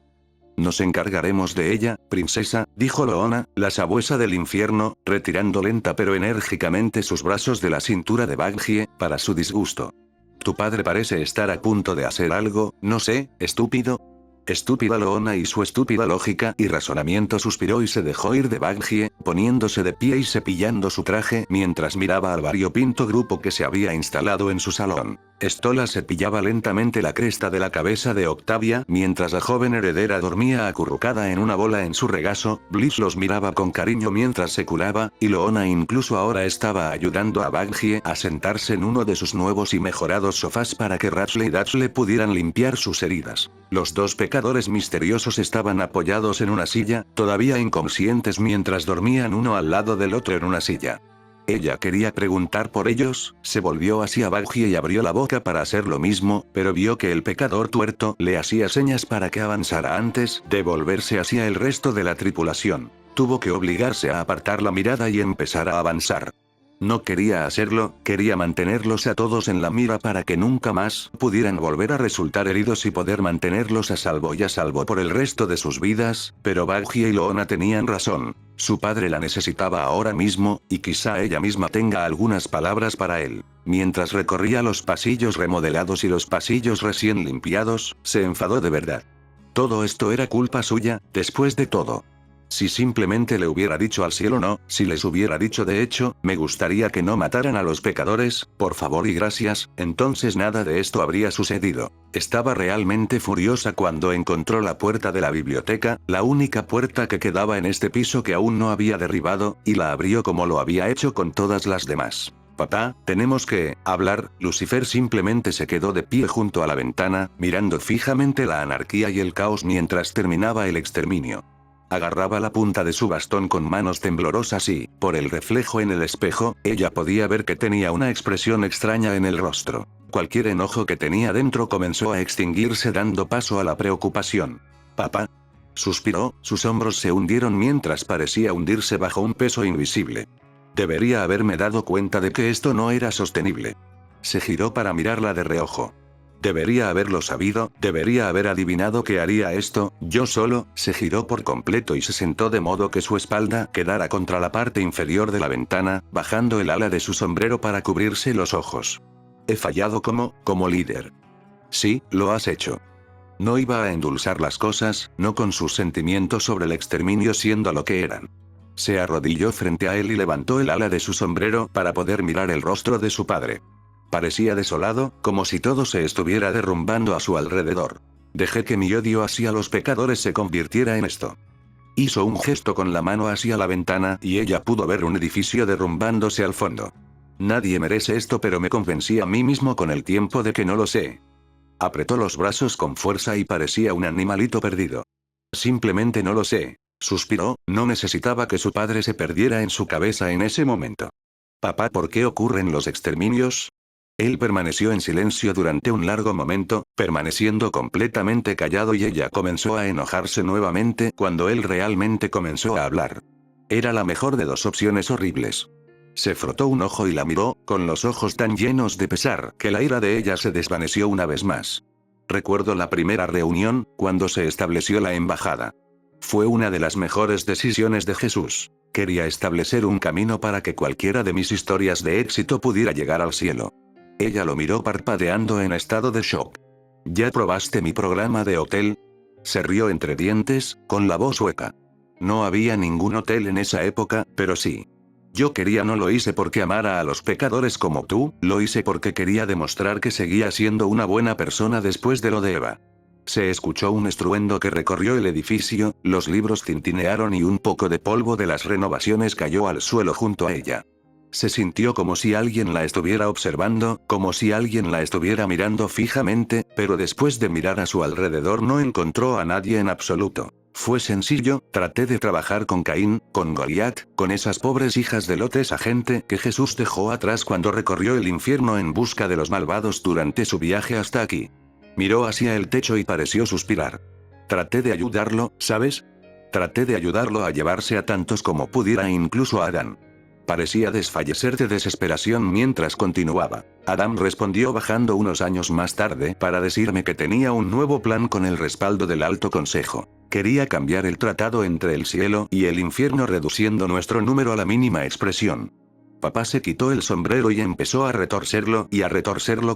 Speaker 1: Nos encargaremos de ella, princesa, dijo Loona, la sabuesa del infierno, retirando lenta pero enérgicamente sus brazos de la cintura de Bungie, para su disgusto. Tu padre parece estar a punto de hacer algo, no sé, estúpido. Estúpida Loona y su estúpida lógica y razonamiento, suspiró y se dejó ir de Bungie, poniéndose de pie y cepillando su traje mientras miraba al variopinto grupo que se había instalado en su salón. Stola cepillaba lentamente la cresta de la cabeza de Octavia mientras la joven heredera dormía acurrucada en una bola en su regazo. Blitz los miraba con cariño mientras se curaba, y Loona incluso ahora estaba ayudando a Bungie a sentarse en uno de sus nuevos y mejorados sofás para que Rachel y Dachle pudieran limpiar sus heridas. Los dos pecadores misteriosos estaban apoyados en una silla, todavía inconscientes mientras dormían uno al lado del otro en una silla. Ella quería preguntar por ellos, se volvió hacia Bungie y abrió la boca para hacer lo mismo, pero vio que el pecador tuerto le hacía señas para que avanzara antes de volverse hacia el resto de la tripulación. Tuvo que obligarse a apartar la mirada y empezar a avanzar. No quería hacerlo, quería mantenerlos a todos en la mira para que nunca más pudieran volver a resultar heridos y poder mantenerlos a salvo y a salvo por el resto de sus vidas, pero Bungie y Loona tenían razón. Su padre la necesitaba ahora mismo, y quizá ella misma tenga algunas palabras para él. Mientras recorría los pasillos remodelados y los pasillos recién limpiados, se enfadó de verdad. Todo esto era culpa suya, después de todo. Si simplemente le hubiera dicho al cielo no, si les hubiera dicho de hecho, me gustaría que no mataran a los pecadores, por favor y gracias, entonces nada de esto habría sucedido. Estaba realmente furiosa cuando encontró la puerta de la biblioteca, la única puerta que quedaba en este piso que aún no había derribado, y la abrió como lo había hecho con todas las demás. Papá, tenemos que hablar. Lucifer simplemente se quedó de pie junto a la ventana, mirando fijamente la anarquía y el caos mientras terminaba el exterminio. Agarraba la punta de su bastón con manos temblorosas y, por el reflejo en el espejo, ella podía ver que tenía una expresión extraña en el rostro. Cualquier enojo que tenía dentro comenzó a extinguirse dando paso a la preocupación. «Papá». Suspiró, sus hombros se hundieron mientras parecía hundirse bajo un peso invisible. Debería haberme dado cuenta de que esto no era sostenible. Se giró para mirarla de reojo. Debería haberlo sabido, debería haber adivinado que haría esto, yo solo. Se giró por completo y se sentó de modo que su espalda quedara contra la parte inferior de la ventana, bajando el ala de su sombrero para cubrirse los ojos. He fallado como líder. Sí, lo has hecho. No iba a endulzar las cosas, no con sus sentimientos sobre el exterminio siendo lo que eran. Se arrodilló frente a él y levantó el ala de su sombrero para poder mirar el rostro de su padre. Parecía desolado, como si todo se estuviera derrumbando a su alrededor. Dejé que mi odio hacia los pecadores se convirtiera en esto. Hizo un gesto con la mano hacia la ventana y ella pudo ver un edificio derrumbándose al fondo. Nadie merece esto, pero me convencí a mí mismo con el tiempo de que no lo sé. Apretó los brazos con fuerza y parecía un animalito perdido. Simplemente no lo sé. Suspiró, no necesitaba que su padre se perdiera en su cabeza en ese momento. Papá, ¿por qué ocurren los exterminios? Él permaneció en silencio durante un largo momento, permaneciendo completamente callado, y ella comenzó a enojarse nuevamente cuando él realmente comenzó a hablar. Era la mejor de dos opciones horribles. Se frotó un ojo y la miró, con los ojos tan llenos de pesar que la ira de ella se desvaneció una vez más. Recuerdo la primera reunión, cuando se estableció la embajada. Fue una de las mejores decisiones de Jesús. Quería establecer un camino para que cualquiera de mis historias de éxito pudiera llegar al cielo. Ella lo miró parpadeando en estado de shock. ¿Ya probaste mi programa de hotel? Se rió entre dientes, con la voz hueca. No había ningún hotel en esa época, pero sí. Yo no lo hice porque amara a los pecadores como tú, lo hice porque quería demostrar que seguía siendo una buena persona después de lo de Eva. Se escuchó un estruendo que recorrió el edificio, los libros tintinearon y un poco de polvo de las renovaciones cayó al suelo junto a ella. Se sintió como si alguien la estuviera observando, como si alguien la estuviera mirando fijamente, pero después de mirar a su alrededor no encontró a nadie en absoluto. Fue sencillo, traté de trabajar con Caín, con Goliat, con esas pobres hijas de Lot, esa gente que Jesús dejó atrás cuando recorrió el infierno en busca de los malvados durante su viaje hasta aquí. Miró hacia el techo y pareció suspirar. Traté de ayudarlo, ¿sabes? Traté de ayudarlo a llevarse a tantos como pudiera, incluso a Adán. Parecía desfallecer de desesperación mientras continuaba. Adam respondió bajando unos años más tarde para decirme que tenía un nuevo plan con el respaldo del Alto Consejo. Quería cambiar el tratado entre el cielo y el infierno reduciendo nuestro número a la mínima expresión. Papá se quitó el sombrero y empezó a retorcerlo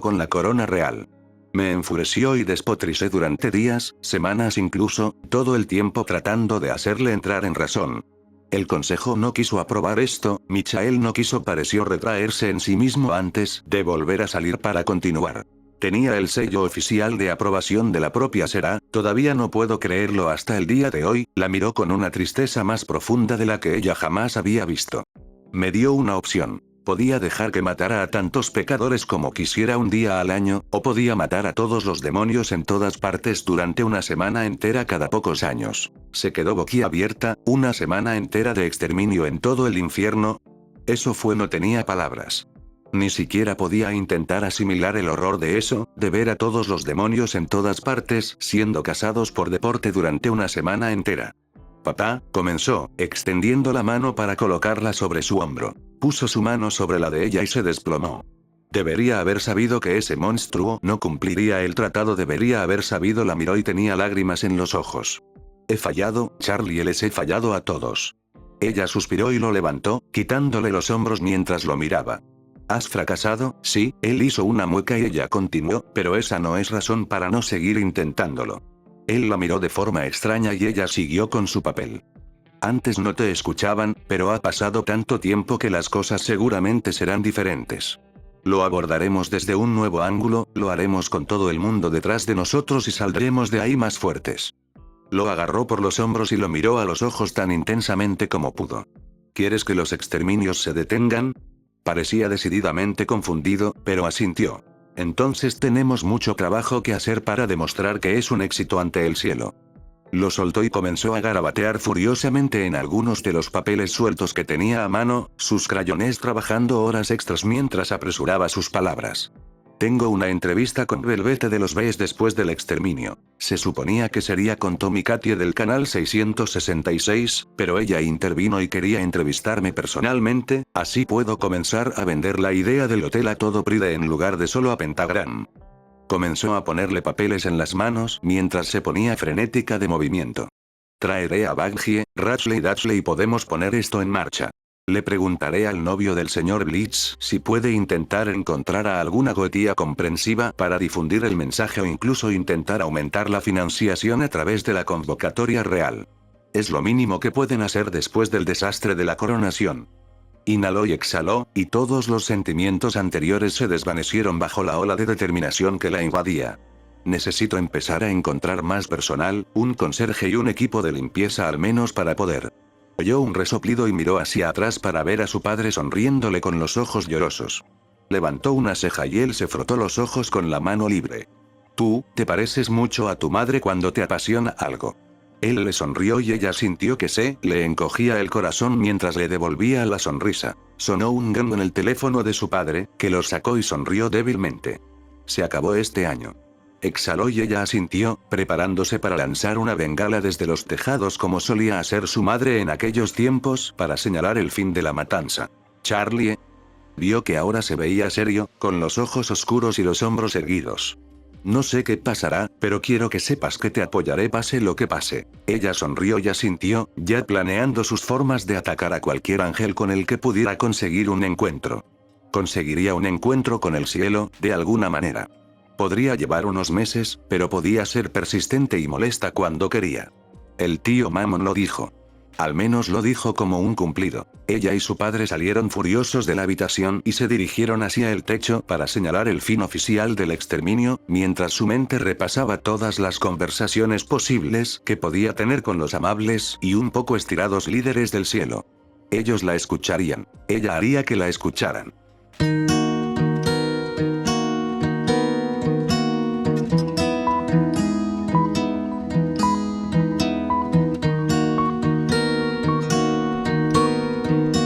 Speaker 1: con la corona real. Me enfureció y despotricé durante días, semanas incluso, todo el tiempo tratando de hacerle entrar en razón. El consejo no quiso aprobar esto, Michael no quiso, pareció retraerse en sí mismo antes de volver a salir para continuar. Tenía el sello oficial de aprobación de la propia Será, todavía no puedo creerlo hasta el día de hoy, la miró con una tristeza más profunda de la que ella jamás había visto. Me dio una opción. Podía dejar que matara a tantos pecadores como quisiera un día al año, o podía matar a todos los demonios en todas partes durante una semana entera cada pocos años. Se quedó boquiabierta, una semana entera de exterminio en todo el infierno. Eso fue, no tenía palabras. Ni siquiera podía intentar asimilar el horror de eso, de ver a todos los demonios en todas partes siendo cazados por deporte durante una semana entera. Papá, comenzó, extendiendo la mano para colocarla sobre su hombro. Puso su mano sobre la de ella y se desplomó. Debería haber sabido que ese monstruo no cumpliría el tratado, debería haber sabido, la miró y tenía lágrimas en los ojos. He fallado, Charlie, les he fallado a todos. Ella suspiró y lo levantó, quitándole los hombros mientras lo miraba. ¿Has fracasado? Sí, él hizo una mueca y ella continuó, pero esa no es razón para no seguir intentándolo. Él la miró de forma extraña y ella siguió con su papel. Antes no te escuchaban, pero ha pasado tanto tiempo que las cosas seguramente serán diferentes. Lo abordaremos desde un nuevo ángulo, lo haremos con todo el mundo detrás de nosotros y saldremos de ahí más fuertes. Lo agarró por los hombros y lo miró a los ojos tan intensamente como pudo. ¿Quieres que los exterminios se detengan? Parecía decididamente confundido, pero asintió. Entonces tenemos mucho trabajo que hacer para demostrar que es un éxito ante el cielo. Lo soltó y comenzó a garabatear furiosamente en algunos de los papeles sueltos que tenía a mano, sus crayones trabajando horas extras mientras apresuraba sus palabras. Tengo una entrevista con Velvete de los Bs después del exterminio. Se suponía que sería con Tommy Katie del canal 666, pero ella intervino y quería entrevistarme personalmente, así puedo comenzar a vender la idea del hotel a todo Pride en lugar de solo a Pentagram. Comenzó a ponerle papeles en las manos mientras se ponía frenética de movimiento. Traeré a Baggie, Dashley y podemos poner esto en marcha. Le preguntaré al novio del señor Blitz si puede intentar encontrar a alguna goetía comprensiva para difundir el mensaje o incluso intentar aumentar la financiación a través de la convocatoria real. Es lo mínimo que pueden hacer después del desastre de la coronación. Inhaló y exhaló, y todos los sentimientos anteriores se desvanecieron bajo la ola de determinación que la invadía. Necesito empezar a encontrar más personal, un conserje y un equipo de limpieza al menos para poder. Oyó un resoplido y miró hacia atrás para ver a su padre sonriéndole con los ojos llorosos. Levantó una ceja y él se frotó los ojos con la mano libre. Tú, te pareces mucho a tu madre cuando te apasiona algo. Él le sonrió y ella sintió que se le encogía el corazón mientras le devolvía la sonrisa. Sonó un gong en el teléfono de su padre, que lo sacó y sonrió débilmente. Se acabó este año. Exhaló y ella asintió, preparándose para lanzar una bengala desde los tejados como solía hacer su madre en aquellos tiempos para señalar el fin de la matanza. Charlie vio que ahora se veía serio, con los ojos oscuros y los hombros erguidos. No sé qué pasará, pero quiero que sepas que te apoyaré pase lo que pase. Ella sonrió y asintió, ya planeando sus formas de atacar a cualquier ángel con el que pudiera conseguir un encuentro. Conseguiría un encuentro con el cielo, de alguna manera. Podría llevar unos meses, pero podía ser persistente y molesta cuando quería. El tío Mammon lo dijo. Al menos lo dijo como un cumplido. Ella y su padre salieron furiosos de la habitación y se dirigieron hacia el techo para señalar el fin oficial del exterminio, mientras su mente repasaba todas las conversaciones posibles que podía tener con los amables y un poco estirados líderes del cielo. Ellos la escucharían. Ella haría que la escucharan.